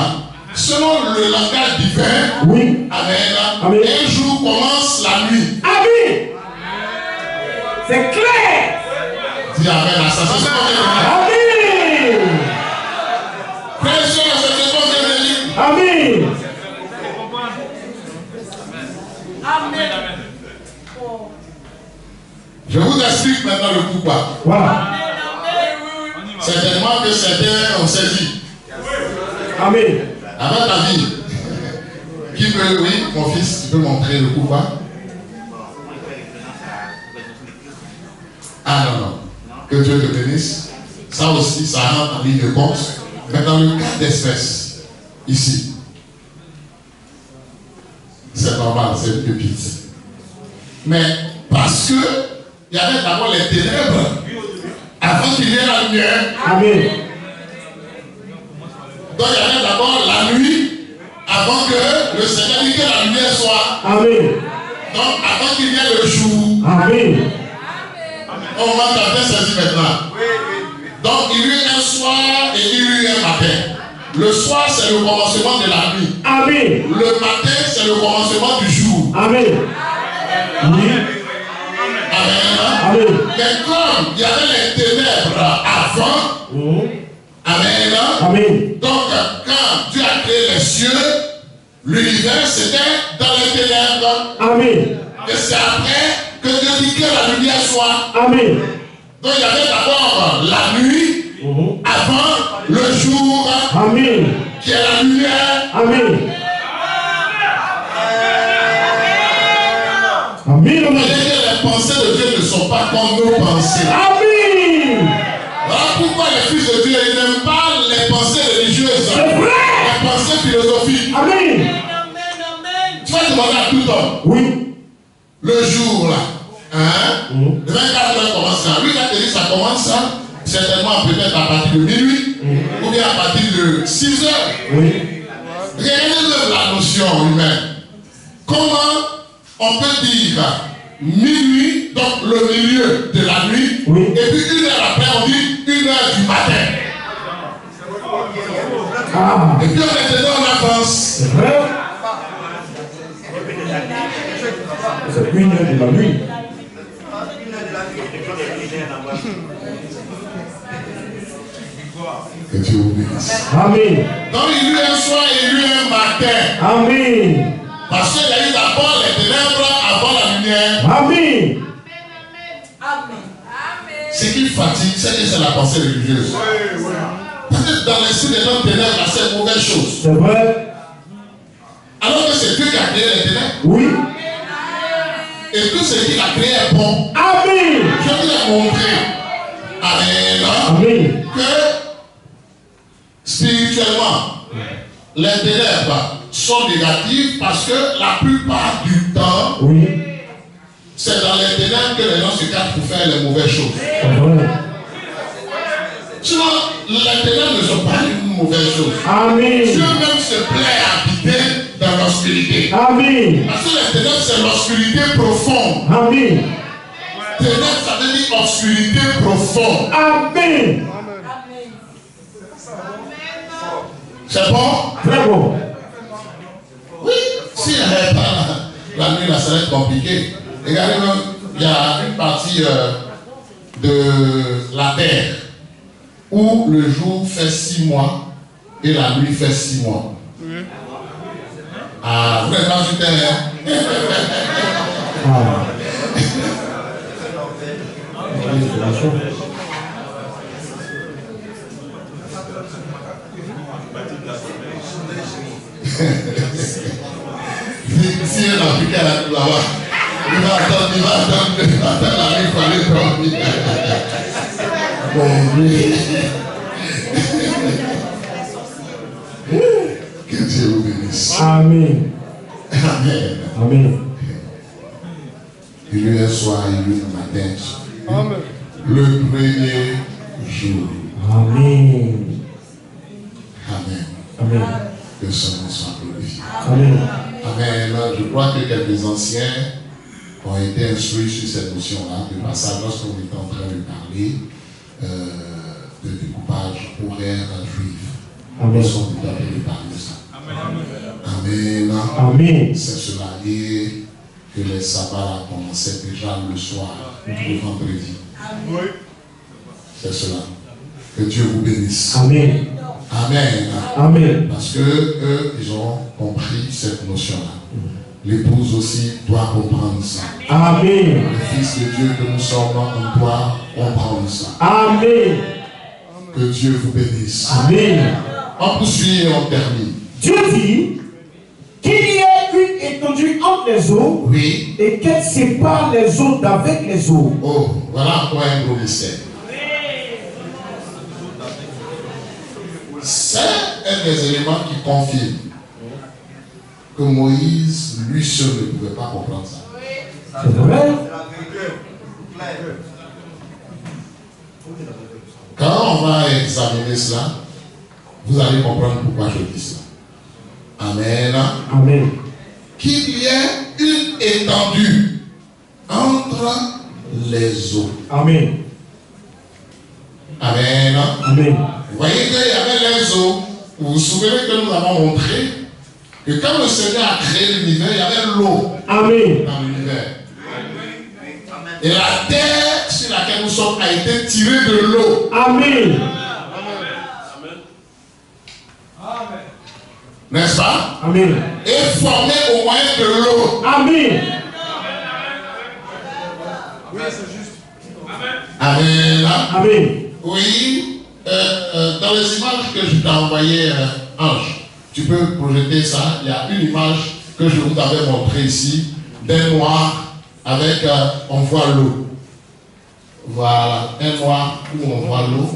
selon le langage divin, oui. Amen. Amen. Un jour commence la nuit. Amen. C'est clair. Dis Amen à ça. C'est ce qu'on vient de dire. Amen. Frères et sœurs, c'est ce qu'on vient de dire. Amen. Amen. Je vous explique maintenant le pourquoi. Voilà. Certainement que certains ont saisi. Amen. À votre avis, qui peut, oui, mon fils, tu peux montrer le pourquoi? Ah non, non. Que Dieu te bénisse. Ça aussi, ça rentre en ligne de compte. Mais dans le cas d'espèce, ici, c'est normal, c'est une pépite. Mais parce que il y avait d'abord les ténèbres avant qu'il y ait la lumière. Amen. Donc il y avait d'abord la nuit avant que le Seigneur dise que la lumière soit. Amen. Donc avant qu'il y ait le jour. Amen. On va bien saisi maintenant. Donc il y eut un soir et il y eut un matin. Le soir c'est le commencement de la nuit. Amen. Le matin c'est le commencement du jour. Amen. Oui. Amen. Amen. Mais comme il y avait les ténèbres avant. Amen. Amen. Donc quand Dieu a créé les cieux, l'univers c'était dans les ténèbres. Amen. Et c'est après que Dieu dit que la lumière soit. Amen. Donc il y avait d'abord la nuit avant le jour. Amen. Qui est la lumière. Amen. Amen. Et les pensées de Dieu ne sont pas comme nos pensées. Amen. Voilà pourquoi les fils de Dieu ils n'aiment pas les pensées religieuses. C'est vrai. Les pensées philosophiques. Amen. Tu vas demander à tout homme. Oui. Le jour là. Hein? Le 24 heures commence ça. Lui, il a dit ça commence ça. Certainement peut-être à partir de minuit. Ou bien à partir de 6 heures. Oui. Regardez la notion humaine. Comment on peut dire minuit, donc le milieu de la nuit, oui. Et puis 1 heure après, on dit 1 heure du matin. Ah. Et puis on est dedans en avance. C'est vrai. C'est 1 heure de la nuit. Que Dieu vous bénisse. Amen. Donc il y eut un soir et il y eut un matin. Amen. Parce qu'il y a eu d'abord les ténèbres avant la lumière. Amen. Ce qui fatigue, c'est que c'est la pensée religieuse. Peut-être dans l'esprit des hommes ténèbres, c'est une mauvaise chose. C'est vrai. Alors que c'est Dieu qui a créé les ténèbres. Oui. Et tout ce qu'il a créé est bon. Amen. Je vous ai montré. Amen. Amen. Que spirituellement, les ténèbres sont négatives parce que la plupart du temps, Oui. c'est dans les ténèbres que les gens se cachent pour faire les mauvaises choses. C'est vrai. Sinon, les ténèbres ne sont pas une mauvaise chose. Amen. Dieu même se plaît à habiter dans l'obscurité. Amen. Parce que les ténèbres, c'est l'obscurité profonde. Amen. Ténèbres, ça veut dire obscurité profonde. Amen. C'est bon? Très bon. Oui. Si il n'y avait pas la nuit, là, ça va être compliqué. Regardez même, il y a une partie de la terre où le jour fait 6 mois et la nuit fait 6 mois. Ah, vous n'êtes pas sur terre, hein? Ah. Si un Africain là-bas, il va attendre la nuit pour aller dormir. Bon, oui. Que Dieu vous bénisse. Amen. Amen. Amen. Il y a un soir, il y a un matin. Amen. Le premier jour. Amen. Amen. Amen. Que son nom soit glorifié. Amen. Amen. Je crois que quelques anciens ont été instruits sur cette notion-là, de passage lorsqu'on était en train de parler de découpage horaire juif. Amen. Nous sommes déjà de parler de ça. Amen. Amen. C'est cela. Et que les sabbats commençaient déjà le soir, le vendredi. C'est cela. Que Dieu vous bénisse. Amen. Amen. Amen. Parce que eux, ils ont compris cette notion-là. L'épouse aussi doit comprendre ça. Amen. Le Fils de Dieu que nous sommes, on doit comprendre ça. Amen. Que Dieu vous bénisse. Amen. On poursuit et on termine. Dieu dit qu'il y ait une étendue entre les eaux, Oui. et qu'elle sépare les eaux d'avec les eaux. Oh, voilà encore un gros mystère. C'est un des éléments qui confirme que Moïse, lui seul, ne pouvait pas comprendre ça. C'est vrai? Quand on va examiner cela, vous allez comprendre pourquoi je dis cela. Amen. Amen. Qu'il y ait une étendue entre les eaux. Amen. Amen. Amen. Vous voyez qu'il y avait les eaux. Vous vous souvenez que nous avons montré que quand le Seigneur a créé l'univers, il y avait l'eau Amen. dans l'univers. Et la terre sur laquelle nous sommes a été tirée de l'eau. Amen. N'est-ce pas? Amen. Et formée au moyen de l'eau. Amen. Oui, c'est juste. Amen. Amen. Oui. Dans les images que je t'ai envoyées, Ange, tu peux projeter ça. Il y a une image que je vous avais montrée ici, d'un noir avec, on voit l'eau. Voilà, un noir où on voit l'eau.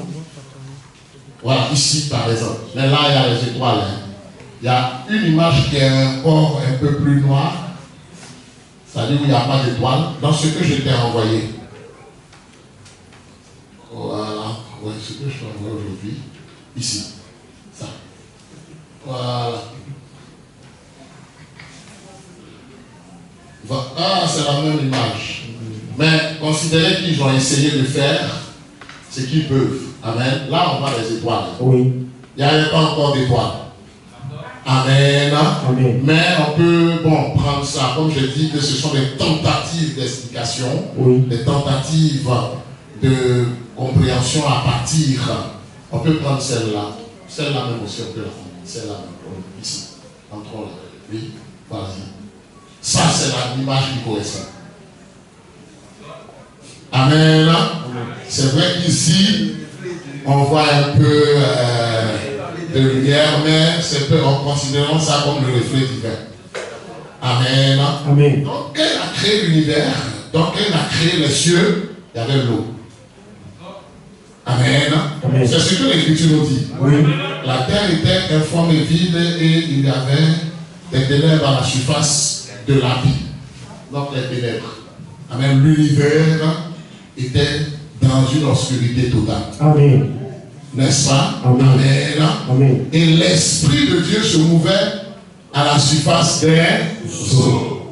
Voilà, ici par exemple. Mais là, il y a les étoiles. Hein. Il y a une image qui est encore un peu plus noire. C'est-à-dire où il n'y a pas d'étoiles. Dans ce que je t'ai envoyé. Voilà. Oui, ce que je t'ai envoyé aujourd'hui. Ici. Ça. Voilà. Ah, c'est la même image. Mais considérez qu'ils ont essayé de faire ce qu'ils peuvent. Amen. Là, on voit les étoiles. Oui. Il n'y avait pas encore d'étoiles. Amen. Amen. Mais on peut prendre ça, comme je dis, que ce sont des tentatives d'explication, Oui. des tentatives de compréhension à partir. On peut prendre celle-là. Celle-là même aussi, on peut la prendre. Celle-là même. Ici. Entrons là. Oui. Vas-y. Ça, c'est l'image qui correspond. Amen. C'est vrai qu'ici, on voit un peu de lumière, mais c'est peu en considérant ça comme le reflet divin. Amen. Amen. Donc, elle a créé l'univers, donc elle a créé les cieux, il y avait l'eau. Amen. Amen. C'est ce que l'Écriture nous dit. Oui. La terre était informe et vide et il y avait des ténèbres à la surface de la vie. Donc les ténèbres. Amen. L'univers était dans une obscurité totale. Amen. N'est-ce pas? Amen. Amen. Amen. Et l'Esprit de Dieu se mouvait à la surface des eaux.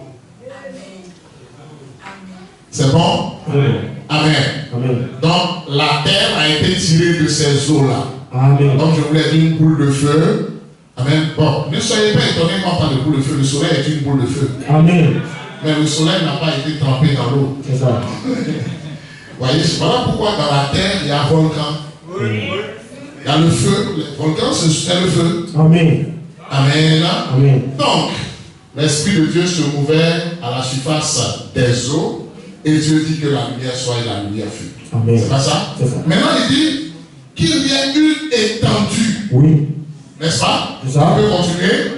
C'est bon? Amen. Amen. Amen. Donc la terre a été tirée de ces eaux-là. Amen. Donc je vous l'ai dit, une boule de feu. Amen. Bon, ne soyez pas étonnés quand on parle de boule de feu. Le soleil est une boule de feu. Amen. Mais le soleil n'a pas été trempé dans l'eau. C'est ça. Voyez, voilà pourquoi dans la terre, il y a un volcan. Il y a le feu. Le volcan, c'est le feu. Amen. Amen. Amen. Donc, l'Esprit de Dieu se mouvait à la surface des eaux et Dieu dit que la lumière soit et la lumière fut. Amen. C'est pas ça? C'est ça. Maintenant, il dit qu'il y ait une étendue. Oui. N'est-ce pas? C'est ça. On peut continuer.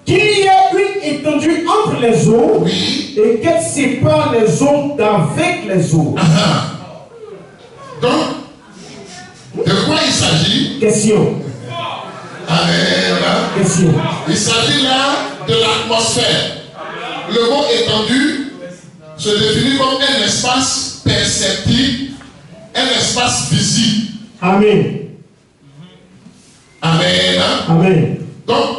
qu'il y ait une étendue entre les eaux Oui. et qu'elle sépare les eaux d'avec les eaux. Donc, de quoi il s'agit? Question. Amen. Question. Il s'agit là de l'atmosphère. Le mot étendu se définit comme un espace perceptible, un espace visible. Amen. Amen. Amen. Donc,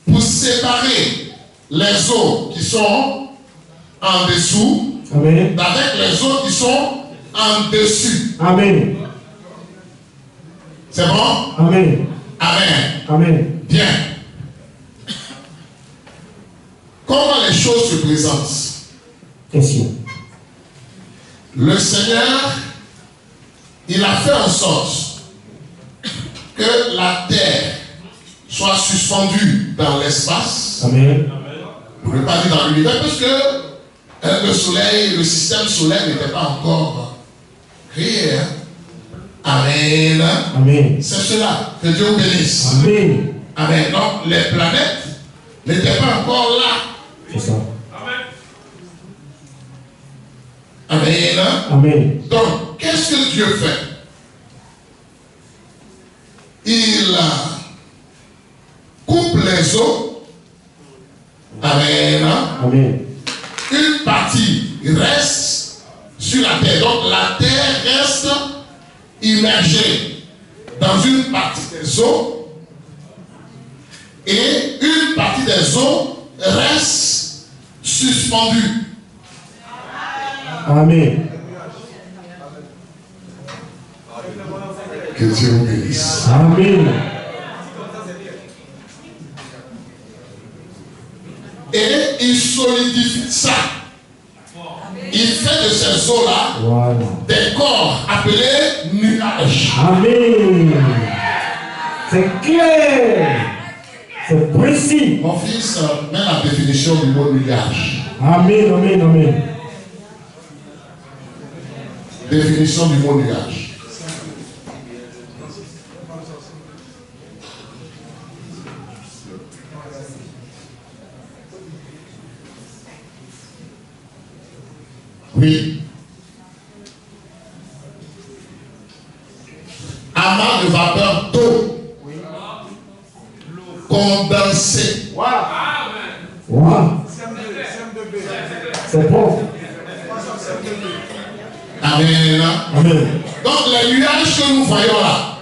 pour séparer les eaux qui sont en dessous Amen. d'avec les eaux qui sont en dessus. Amen. C'est bon? Amen. Amen. Amen. Bien. Comment les choses se présentent? Question. Le Seigneur, il a fait en sorte que la terre soit suspendue dans l'espace. Amen. Pour ne pas dire dans l'univers, parce que le soleil, le système solaire n'était pas encore créé. Hein? Amen. Amen. C'est cela. Que Dieu vous bénisse. Amen. Amen. Donc les planètes n'étaient pas encore là. C'est ça. Amen. Amen. Donc, qu'est-ce que Dieu fait? Il coupe les eaux. Amen. Amen. Une partie reste sur la terre. Donc, la terre reste immergée dans une partie des eaux. Et une partie des eaux reste suspendue. Amen. Que Dieu vous bénisse. Amen. Et il solidifie ça. Il fait de ces eaux-là Voilà. des corps appelés nuages. Amen. C'est clair. C'est précis. Mon fils met la définition du mot nuage. Amen. Amen. Amen. Définition du mot nuage. Oui. Amas de vapeur d'eau condensée. Wow. C'est bon. Amen. Amen. Donc les nuages que nous voyons là,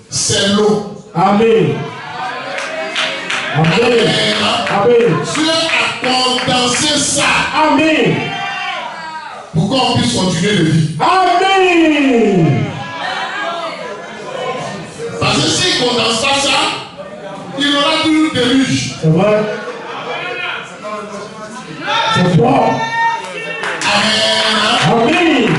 c'est l'eau. Amen. Amen. Amen. Dieu a condensé ça Amen. pour qu'on puisse continuer de vivre. Amen. Parce que s'il ne condense pas ça, il aura toujours des déluge. C'est vrai. C'est bon. Amen. Amen.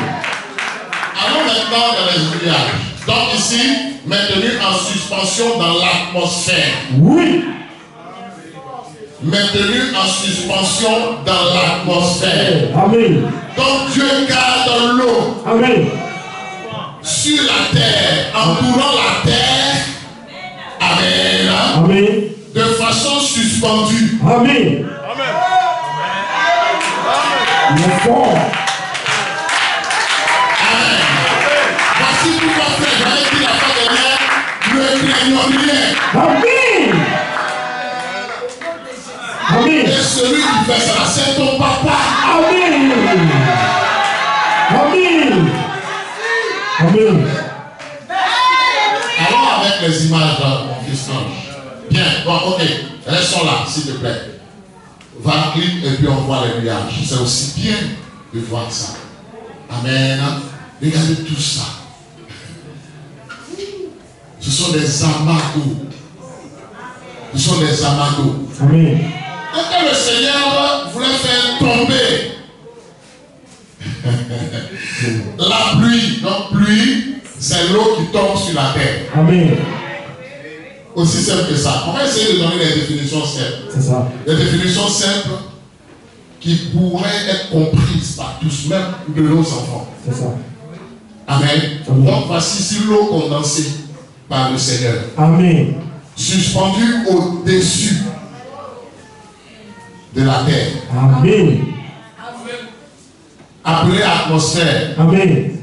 Allons maintenant dans les nuages. Donc ici, maintenu en suspension dans l'atmosphère. Oui. Maintenu en suspension dans l'atmosphère. Amen. Donc Dieu garde l'eau Amen. sur la terre, entourant la terre. Amen. Amen. De façon suspendue. Amen. Il est fort. Amen. Voici pourquoi frère, j'avais dit la fois dernière, ne craignons rien. Amen. Amen. Et celui qui fait ça, c'est ton papa. Amen. Amen. Amen. Allons avec les images, mon fils Ange. Bien, bon, ok. Restons là, s'il te plaît. Va, clique et puis on voit les nuages. C'est aussi bien de voir ça. Amen. Regardez tout ça. Ce sont des amas d'eau. Ce sont des amas d'eau. Amen. Quand le Seigneur voulait faire tomber la pluie, donc pluie, c'est l'eau qui tombe sur la terre. Amen. Aussi simple que ça. On va essayer de donner des définitions simples. C'est ça. Des définitions simples qui pourraient être comprises par tous, même de nos enfants. C'est ça. Amen. Amen. Donc voici ici l'eau condensée par le Seigneur. Amen. Suspendue au-dessus de la terre. Amen. Appelée atmosphère. Amen.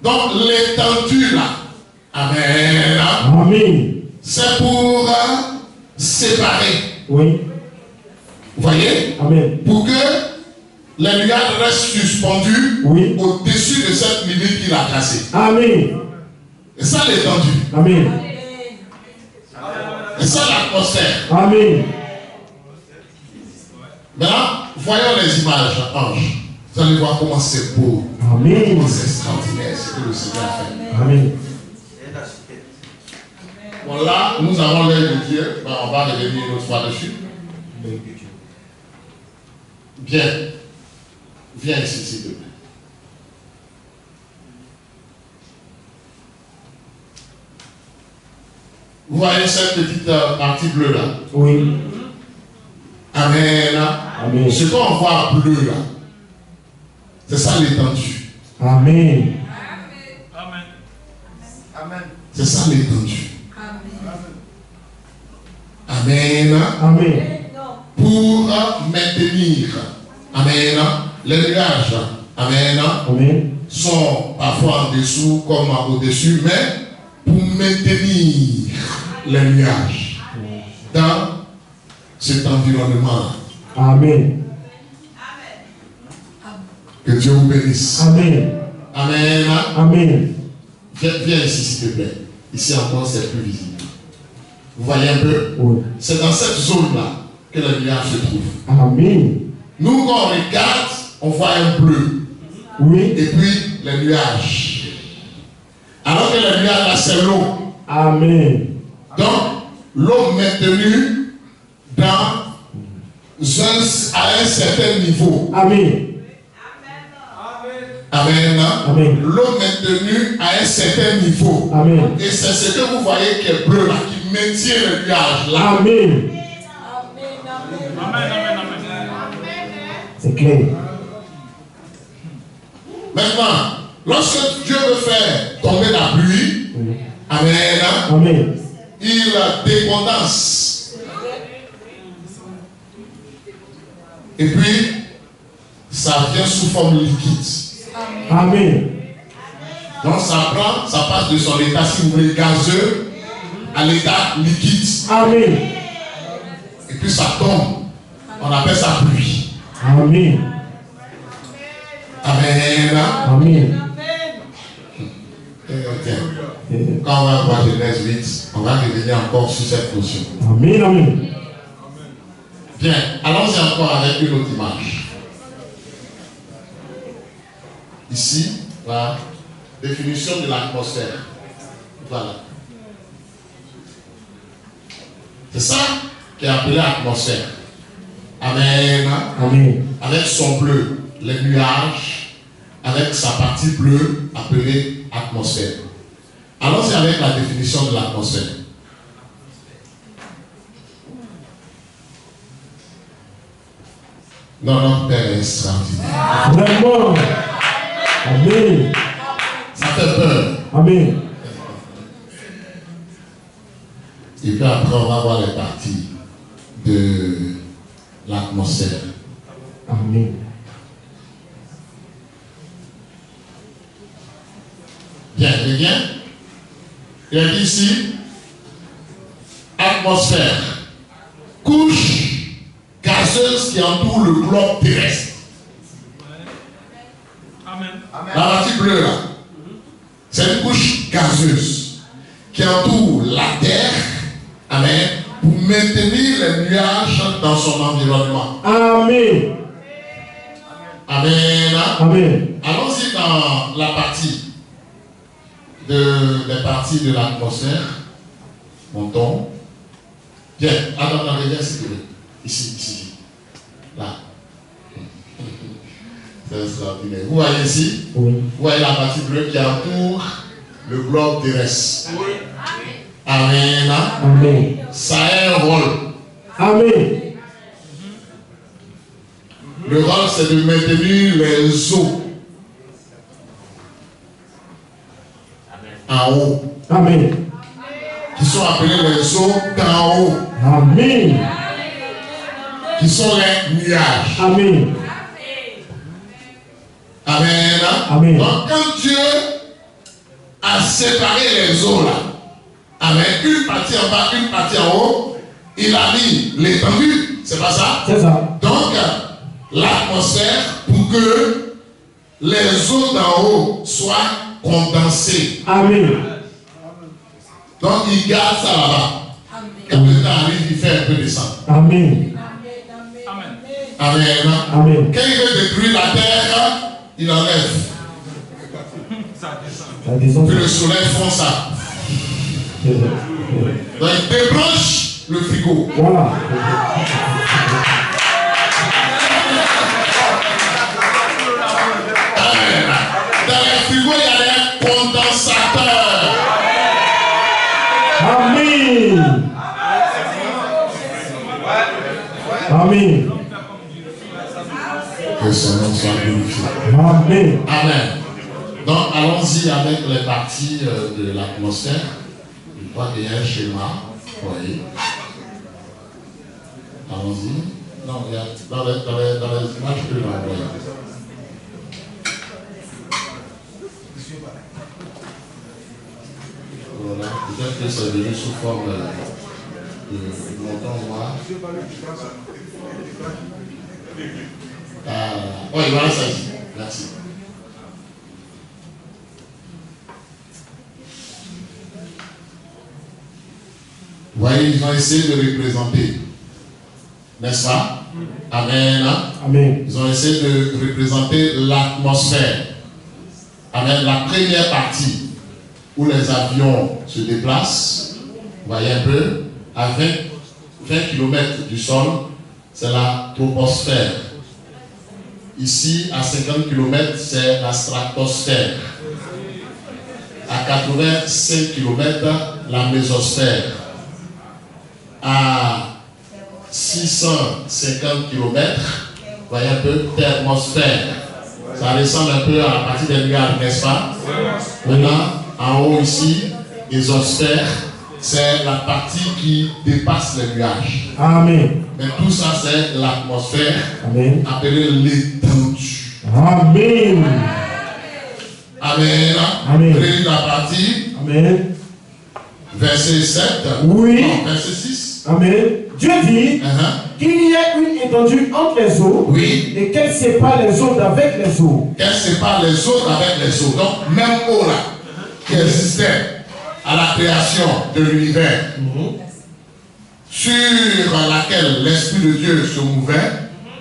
Donc l'étendue là, amen, Amen. c'est pour séparer. Oui. Vous voyez? Amen. Pour que les nuages restent suspendus Oui. au-dessus de cette limite qu'il a tracée. Amen. Et ça l'étendue. Amen. Et ça l'atmosphère. Amen. Maintenant, voyons les images, anges. Vous allez voir comment c'est beau. Amen. Comment c'est extraordinaire ce que le Seigneur a fait. Amen. Bon, là, nous avons l'œil de Dieu. Ben, on va revenir une autre fois dessus. Bien. Viens ici, s'il te plaît. Vous voyez cette petite partie bleue là? Oui. Amen. Amen. Ce qu'on voit bleu là, c'est ça l'étendue. Amen. Amen. Amen. C'est ça l'étendue. Amen. Amen. Pour maintenir, amen, les nuages, amen, Amen. sont parfois en dessous comme au-dessus, mais pour maintenir les nuages dans cet environnement. Amen. Que Dieu vous bénisse. Amen. Amen. Amen. Viens ici, s'il te plaît. Ici encore, c'est plus visible. Vous voyez un peu? Oui. C'est dans cette zone-là que les nuages se trouvent. Amen. Nous, quand on regarde, on voit un bleu. Oui. Et puis les nuages. Alors que les nuages, là, c'est l'eau. Amen. Donc, l'eau maintenue à un certain niveau. Amen. Amen. Amen. L'eau maintenue à un certain niveau. Amen. Et c'est ce que vous voyez qui est bleu là, qui maintient le nuage là. Amen. Amen. C'est clair. Maintenant, lorsque Dieu veut faire tomber la pluie, Oui. amen, Amen. il décondense. Et puis, ça vient sous forme liquide. Amen. Donc ça passe de son état, si vous voulez, gazeux à l'état liquide. Amen. Et puis ça tombe. On appelle ça pluie. Amen. Amen. Amen. Quand on va voir Genèse 8, on va revenir encore sur cette notion. Amen. Amen. Bien, allons-y encore avec une autre image. Ici, la définition de l'atmosphère. Voilà. C'est ça qui est appelé atmosphère. Amen. Amen. Avec son bleu, les nuages, avec sa partie bleue appelée atmosphère. Allons-y avec la définition de l'atmosphère. Non, notre Père est extraordinaire. Vraiment. Amen. Ça fait peur. Amen. Et puis après, on va voir les parties de l'atmosphère. Amen. Bien, et bien. Il y a dit ici, atmosphère, couche gazeuse qui entoure le globe terrestre. Amen. La partie bleue là, c'est une couche gazeuse qui entoure la terre, amen, pour maintenir les nuages dans son environnement. Amen. Amen. Amen. Allons-y dans la partie des parties de l'atmosphère. Montons. Bien, attends, reviens s'il te plaît. Ici. Là. C'est extraordinaire. Vous voyez ici? Oui. Vous voyez la partie bleue qui entoure le globe terrestre. Amen. Amen. Ça a un rôle. Amen. Le rôle, c'est de maintenir les eaux en haut, Amen. qui sont appelées les eaux d'en haut. Amen. qui sont les nuages. Amen. Amen. Amen. Donc quand Dieu a séparé les eaux là, amen, une partie en bas, une partie en haut, il a mis l'étendue, c'est pas ça? C'est ça. Donc l'atmosphère pour que les eaux d'en haut soient condensées. Amen. Donc il garde ça là-bas. Quand le temps arrive, il fait un peu descendre. Amen. Amen. Amen. Quand il veut détruire la terre, il enlève. Ça descend. Puis le soleil fond ça. Donc il débranche le frigo. Voilà. Amen. Dans le frigo, il y a des condensateurs. Amen. Amen. Que son nom soit glorifié. Amen. Amen. Donc allons-y avec les parties de l'atmosphère. Je crois qu'il y a un schéma. Oui. Allons-y. Non, il y a dans les images que l'on voit. Voilà, peut-être que c'est venu sous forme de montant noir. Oui, voilà ça ici. Merci. Vous voyez, ils ont essayé de représenter. N'est-ce pas? Amen. Amen. Ils ont essayé de représenter l'atmosphère. Amen. La première partie où les avions se déplacent, vous voyez un peu, à 20 km du sol, c'est la troposphère. Ici, à 50 km, c'est la stratosphère. À 85 km, la mésosphère. À 650 km, vous voyez un peu, thermosphère. Ça ressemble un peu à la partie des nuages, n'est-ce pas? Maintenant, en haut ici, ésosphère, c'est la partie qui dépasse les nuages. Amen. Mais tout ça, c'est l'atmosphère, Amen. appelée l'étendue. Amen. Amen. Amen. Prenez la partie, Amen. verset 7. Oui. Non, verset 6. Amen. Dieu dit qu'il y ait une étendue entre les eaux, Oui. et qu'elle sépare les eaux d'avec les eaux. Qu'elle sépare les eaux avec les eaux. Donc, même eau là, qui existait à la création de l'univers, sur laquelle l'Esprit de Dieu se mouvait.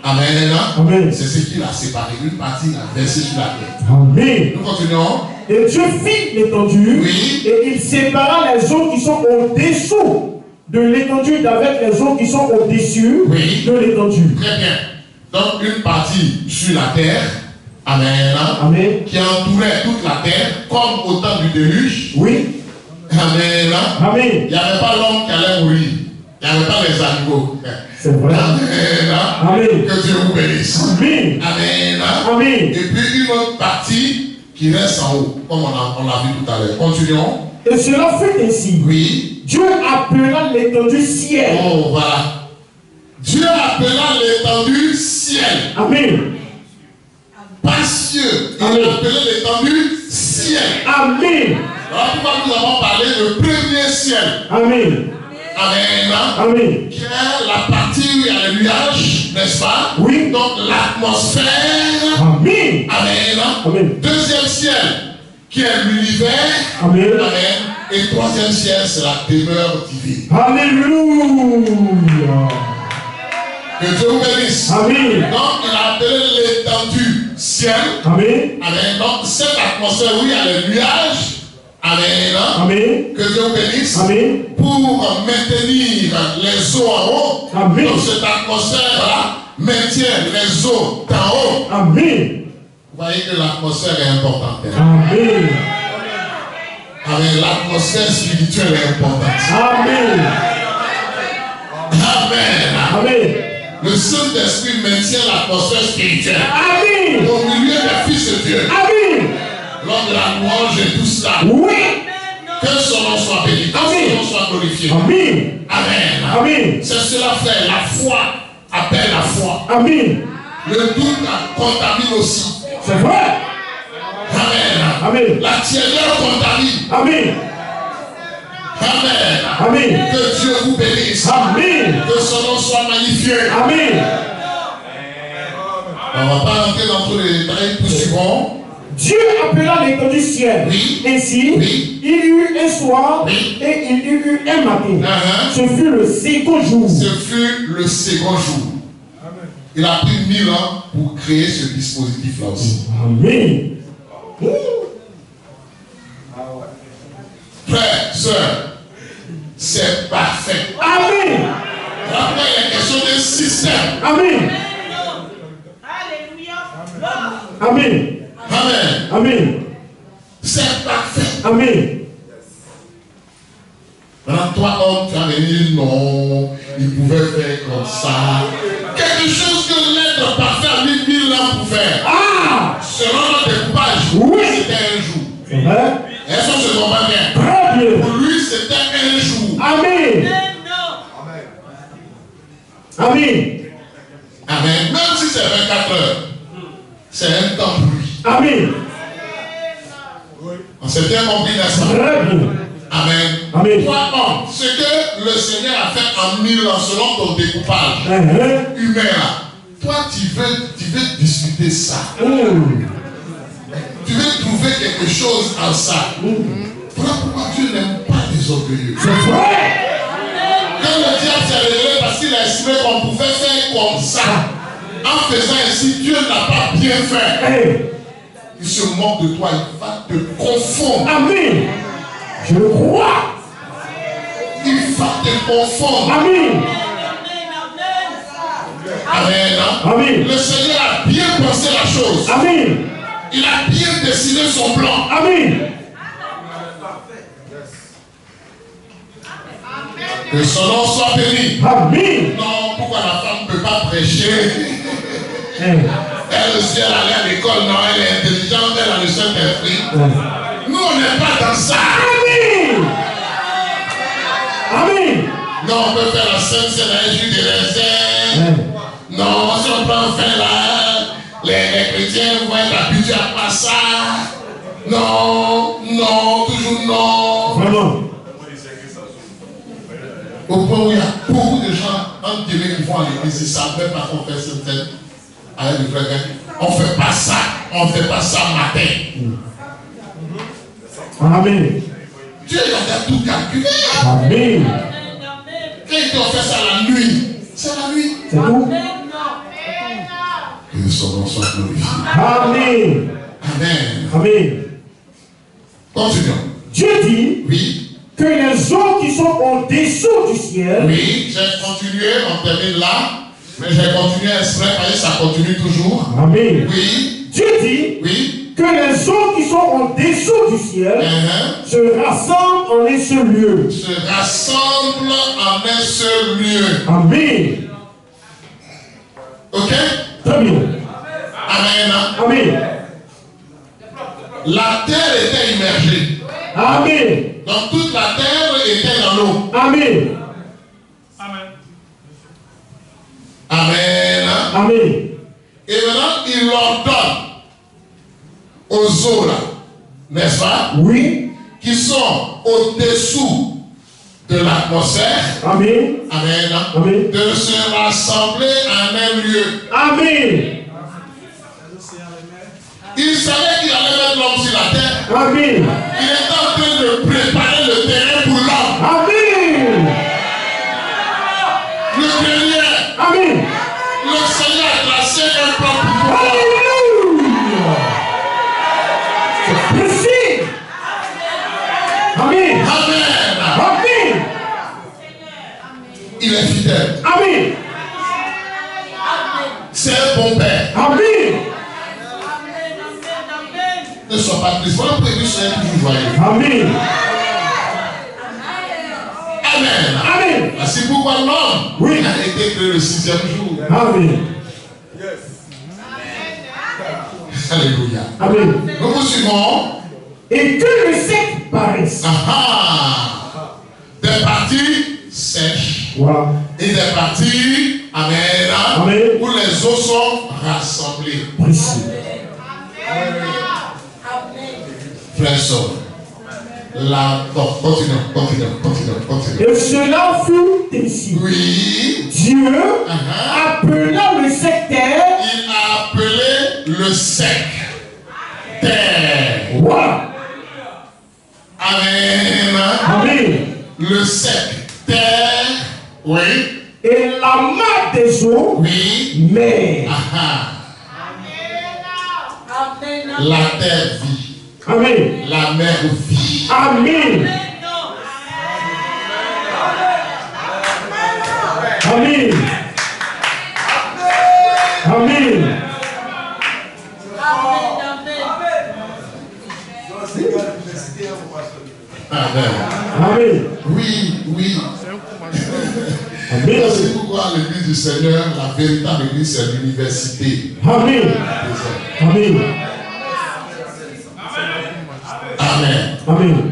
Amen. Amen. C'est ce qu'il a séparé. Une partie a versé sur la terre. Amen. Nous continuons. Et Dieu fit l'étendue, Oui. et il sépara les eaux qui sont au-dessous de l'étendue d'avec les eaux qui sont au-dessus Oui. de l'étendue. Très bien. Donc, une partie sur la terre. Amen. Amen. Qui entourait toute la terre, comme au temps du déluge. Oui. Amen. Amen. Il n'y avait pas l'homme qui allait mourir. Il n'y avait pas les animaux. C'est vrai. Amen. Amen. Que Dieu vous bénisse. Amen. Amen. Amen. Et puis une autre partie qui reste en haut, comme on l'a vu tout à l'heure. Continuons. Et cela fut ainsi. Oui. Dieu appela l'étendue ciel. Oh, voilà. Dieu appela l'étendue ciel. Amen. Pas cieux. Il Amen. a appelé l'étendue ciel. Amen. Alors pourquoi nous avons parlé du premier ciel? Amen. Amen. Amen. Qui est la partie où il y a les nuages, n'est-ce pas? Oui. Donc l'atmosphère. Amen. Amen. Amen. Deuxième ciel, qui est l'univers. Amen. Amen. Et troisième ciel, c'est la demeure divine. Alléluia. Que Dieu vous bénisse. Amen. Donc il a appelé l'étendue ciel. Amen. Amen. Donc cette atmosphère où il y a les nuages. Amen. Amen. Que Dieu vous bénisse. Amen. Pour maintenir les eaux en haut. Amen. Donc cette atmosphère-là maintient les eaux d'en haut. Amen. Vous voyez que l'atmosphère est importante. Amen. Amen. L'atmosphère spirituelle est importante. Amen. Amen. Amen. Le Saint-Esprit maintient l'atmosphère spirituelle. Amen. Au milieu des fils de Dieu. Amen. Lors de la louange et tout cela. Oui. Que son nom soit béni. Que Amen. son nom soit glorifié. Amen. Amen. Amen. C'est cela fait la foi appelle la foi. Amen. Le doute contamine aussi. C'est vrai. Amen. Amen. La tiédeur contamine. Amen. Amen. Amen. Que Dieu vous bénisse. Amen. Que son nom soit magnifié. Amen. On ne va pas entrer dans tous les détails. Poursuivons. Dieu appela l'étendue du ciel. Oui. Ainsi, Oui. il y eut un soir Oui. et il y eut un matin. Ce fut le second jour. Ce fut le second jour. Il a pris 1000 ans pour créer ce dispositif-là aussi. Amen. Frères, sœurs, c'est parfait. Amen. Après, il y a question de système. Amen. Amen. Amen. Amen. C'est parfait. Amen. Maintenant, toi, homme, tu as dit non, il pouvait faire comme ça. Quelque chose que l'être parfait a mis 1000 ans pour faire. Ah! Selon notre découpage, Oui. c'était un jour. C'est vrai? Est-ce qu'on se comprend bien? Très bien. Pour lui, c'était un jour. Amen. Amen. Amen. Même si c'est 24 heures, c'est un temps pour lui. Amen. On s'est bien compris, n'est-ce pas? Très bien. Amen. Amen. Toi, homme, ce que le Seigneur a fait en 1000 ans selon ton découpage humain, là, toi, tu veux discuter ça. Tu veux trouver quelque chose en ça. Voilà pourquoi Dieu n'aime pas les orgueilleux. C'est vrai. Quand le diable s'est révélé parce qu'il a estimé qu'on pouvait faire comme ça, en faisant ainsi, Dieu n'a pas bien fait. Il se moque de toi, il va te confondre. Amen. Je le crois. Il va te confondre. Amen. Amen. Amen. Le Seigneur a bien pensé la chose. Amen. Il a bien dessiné son plan. Amen. Que son nom soit béni. Amen. Non, pourquoi la femme ne peut pas prêcher? Elle, si elle allait à l'école, non, elle est intelligente, elle a le Saint-Esprit. Nous, on n'est pas dans ça. Amen. Amen. Non, on peut faire la scène, c'est un jus de raisin. Non, si on prend fin là, les chrétiens vont être habitués à pas ça. Non, non, toujours non. Vraiment. Au point où il y a beaucoup de gens entre guillemets qui vont à l'église, ils ne savent même pas qu'on fait cette scène. Avec le frère, on ne fait pas ça, on ne fait pas ça matin. Amen. Dieu il a tout calculé. Amen. Quand il t'a fait ça la nuit, c'est la nuit. C'est tout. Que son nom soit glorifié. Amen. Amen. Amen. Continuons. Dieu dit Oui. que les eaux qui sont au-dessous du ciel. Oui, j'ai continué, on termine là. Mais j'ai continué exprès parce que ça continue toujours. Amen. Oui. Dieu dit Oui. que les eaux qui sont au-dessous du ciel se rassemblent en un seul lieu. Se rassemblent en un seul lieu. Amen. Ok? Très bien. Amen. Amen. La terre était immergée. Amen. Donc toute la terre était dans l'eau. Amen. Amen. Amen. Et maintenant, il ordonne aux eaux là, n'est-ce pas? Oui. Qui sont au-dessous de l'atmosphère. Amen. Amen. Amen. De se rassembler en un lieu. Amen. Il savait qu'il allait mettre l'homme sur la terre. Amen. Il était en train de préparer le terrain pour l'homme. Amen. Le dernier. Amen. Le Seigneur a tracé un plan pour toi. Alléluia. C'est précis. Amen. Amen. Amen. Il est fidèle. Amen. C'est un bon père. Amen. Ne sois pas triste. Voilà pourquoi il sera toujours joyeux. Amen. Amen. Amen. C'est pourquoi l'homme Oui. a été créé le 6e jour. Amen. Alléluia. Amen. Nous vous suivons. Et que le sec paraisse. Des parties sèches Voilà. et des parties Amen. Amen. Où les eaux sont rassemblées. Précieux. Frère, sœur. La... Continue. Et cela fut ainsi. Oui. Dieu appela le secteur. Il a appelé le sec terre. Voilà. Amen. Amen. Le sec terre. Oui. Et la mer des eaux. Oui. Mer. La terre vit. Amen. La mer vit. Amen. Amen. Amen. Amen. Amen. Oui. Amen. C'est pourquoi l'église du Seigneur, la véritable église, c'est l'université. Amen. Amen. Amen. Amen.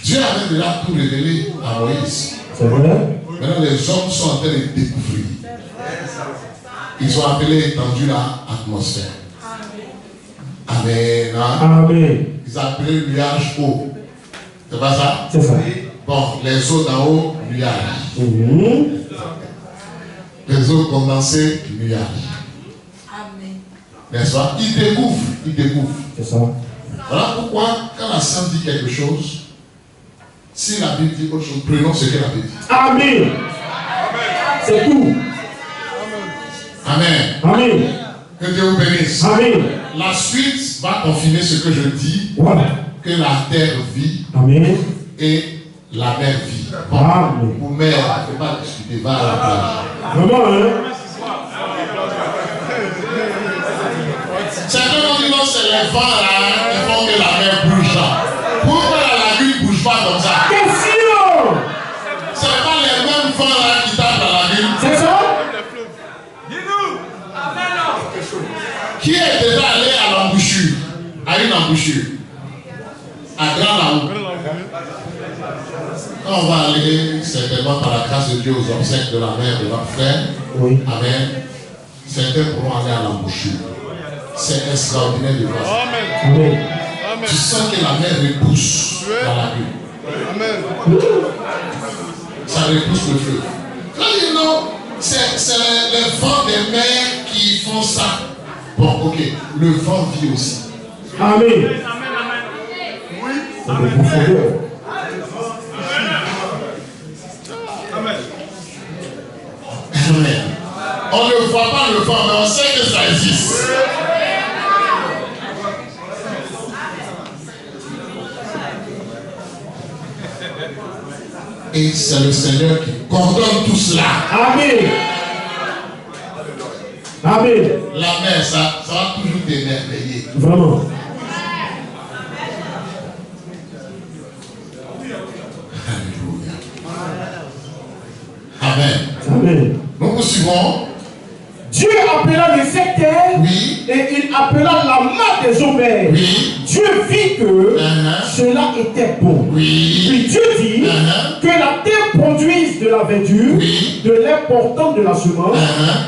Dieu avait déjà tout révélé à Moïse. C'est vrai. Maintenant, les hommes sont en train de découvrir. Ils ont appelé étendu l'atmosphère. Amen. Amen. Ils ont appelé le nuage haut. C'est pas ça? C'est ça. Bon, les eaux d'en haut, nuage. Les eaux condensées, nuage. Amen. N'est-ce pas? Ils découvrent. C'est ça. Voilà pourquoi, quand la science dit quelque chose, si la Bible dit autre chose, prenons ce qu'elle a dit. Amen. C'est tout. Amen. Amen. Que Dieu vous bénisse. Amen. La suite va confirmer ce que je dis, Voilà. que la terre vit Amen. et la mer vit. Bon, Amen. pour mer, il ne faut pas discuter, va à la plage. Vraiment, hein? Certains ont dit non, c'est les vents là, qui font que la mer bouge là. Pourquoi la lagune ne bouge pas comme ça? Question! Ce n'est pas les mêmes vents là qui tapent la lagune. C'est ça? Qui est déjà allé à l'embouchure? À une embouchure? À Grand Laou. Quand on va aller certainement par la grâce de Dieu aux obsèques de la mère de notre frère, Oui. amen, certains pourront aller à l'embouchure. C'est extraordinaire de voir ça. Amen. Tu sens que la mer repousse dans la rue. Amen. Ça repousse le feu. Là, non, c'est les vents des mers qui font ça. Bon, ok, le vent vit aussi. Amen. C'est de profondeur. Amen. On ne voit pas le vent, mais on sait que ça existe. Et c'est le Seigneur qui coordonne tout cela. Amen. Amen. La mer, ça va toujours t'émerveiller. Vraiment. Alléluia. Amen. Amen. Nous poursuivons. Dieu appela les secteurs Oui. et il appela la mer des eaux mers. Oui. Dieu vit que cela était bon. Oui. Puis Dieu dit que la terre produise de la verdure, Oui. de l'air portant de la semence,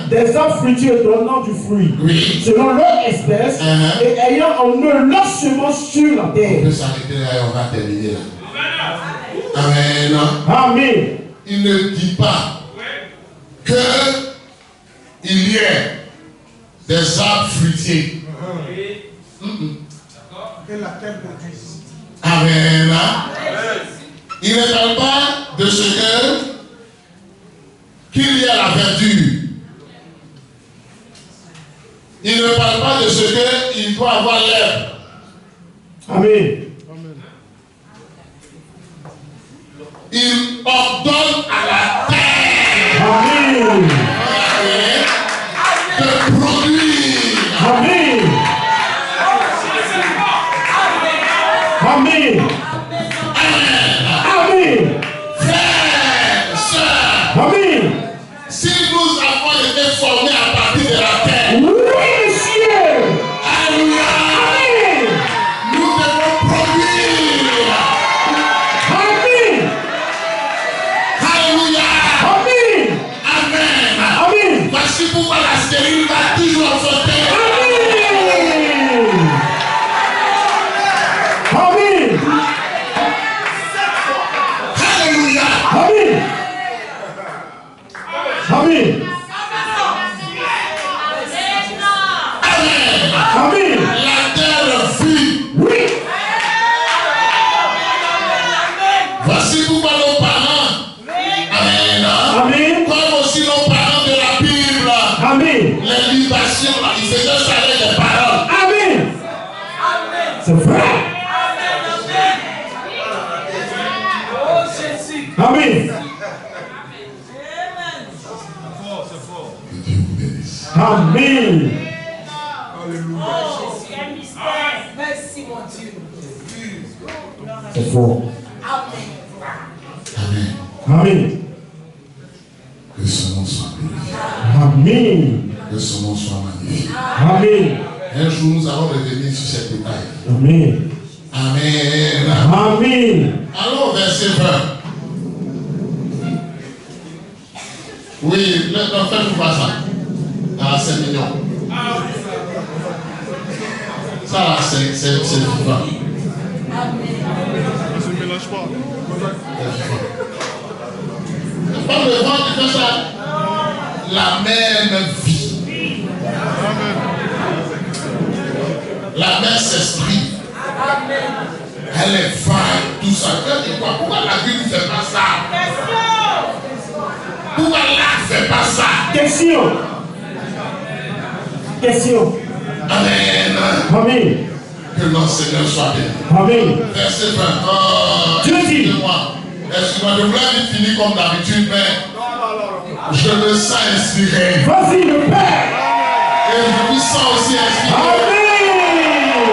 des arbres fruitiers donnant du fruit, Oui. selon leur espèce, et ayant en eux leur semence sur la On terre. peut s'arrêter là et on va terminer là. Amen. Amen. Il ne dit pas que il y ait des arbres fruitiers. Que la terre produise. Amen. Il ne parle pas de ce que qu'il y a la verdure. Il ne parle pas de ce qu'il doit avoir l'herbe. Amen. Il ordonne à la terre Amen. de produire. Amen. Amen. Amen. Frères, sœurs, Amen. si nous avons été formés à partir de la terre, Oui, monsieur. alléluia, Amen. nous devons produire. Amen. Alléluia. Amen. Amen. Amen. Amen. La terre vit. Oui. Voici pourquoi nos parents, amen, Amen. comme aussi nos parents de la Bible, Amen. les libations, là, ils faisaient ça avec les paroles. Amen. C'est vrai. Amen. Que Dieu vous bénisse. Amen. Merci mon Dieu. C'est fort. Amen. Amen. Que son nom soit glorifié. Amen. Que son nom soit magnifié. Amen. Un jour, nous allons revenir sur ces détails. Amen. Amen. Amen. Allons au verset 20. Oui, faites-nous pas ça. Ah, c'est mignon. Ça, là, c'est vivant. Ne se mélange pas. Pas le vent qui fait ça. La même vie. Amen. La même s'esprit. Elle est vague, tout ça. Pourquoi la vie ne fait pas ça? Pourquoi là ne fait pas ça? Question. Question. Amen. Amen. Que notre Seigneur soit béni. Amen. Verset 20. Dieu dit. Excusez-moi, je voulais vite finir comme d'habitude, mais je me sens inspiré. Vas-y, le Père. Et je me sens aussi inspiré. Amen.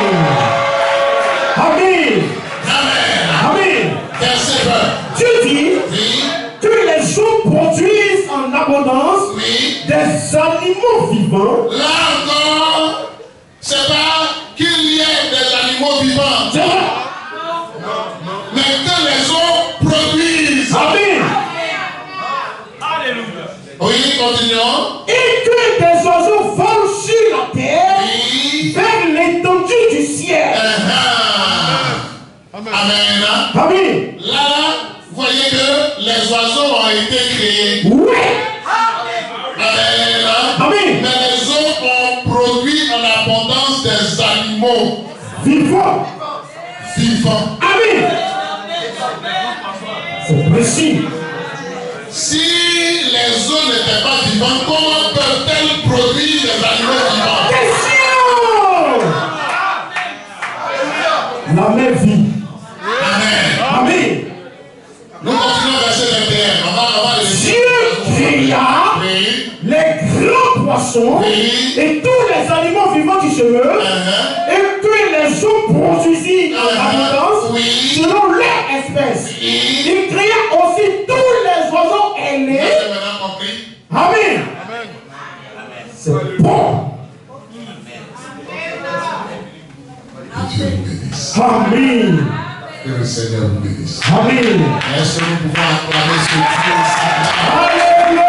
Amen. Amen. Amen. Verset 20. Dieu dit Oui. que les eaux produisent en abondance Oui. des animaux vivants. Là encore, c'est pas qu'il y ait des animaux vivants, C'est vrai. mais que les eaux produisent. Amen. Oui, continuons. Et que des oiseaux volent sur la terre Oui. vers l'étendue du ciel. Amen. Amen. Amen. Là, vous voyez que les oiseaux ont été créés. Oui. Amen. Amen. Mais les eaux ont produit en abondance des animaux Vivants. vivants. Amen. C'est précis. Si les eaux n'étaient pas vivantes, comment peuvent-elles produire des animaux vivants? Question. La même vie. Amen. Amen. Nous continuons verset 21. On va les Dieu créa Oui. les grands poissons Oui. et tous les animaux vivants qui se meurent et que les eaux produisirent en abondance Oui. selon leur espèce. Oui. Il créa aussi tous les oiseaux ailés. Avez-vous maintenant compris? Amen. Amen. C'est bon. Que Dieu vous bénisse. Amen. Que le Seigneur vous bénisse. Amen. Est-ce que nous pouvons acclamer ce Dieu aussi? Alléluia.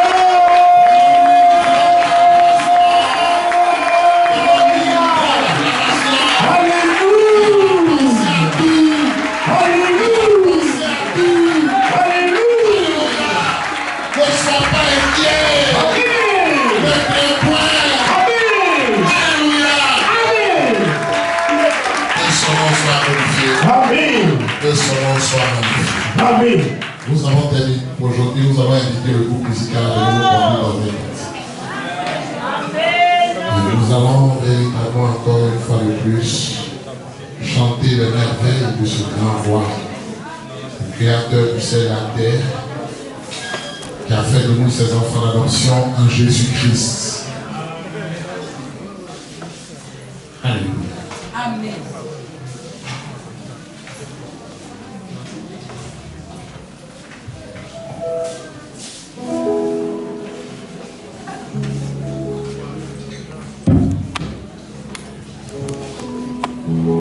Ne sois pas inquiet. Ne crains point. Alléluia. Que son nom soit glorifié. Que son nom soit magnifié. Nous avons terminé pour aujourd'hui. Nous avons invité le groupe musical à venir nous conduire dans les Et nous allons véritablement encore une fois de plus chanter les merveilles de ce grand roi, le créateur du ciel et la terre, qui a fait de nous ses enfants d'adoption en Jésus-Christ.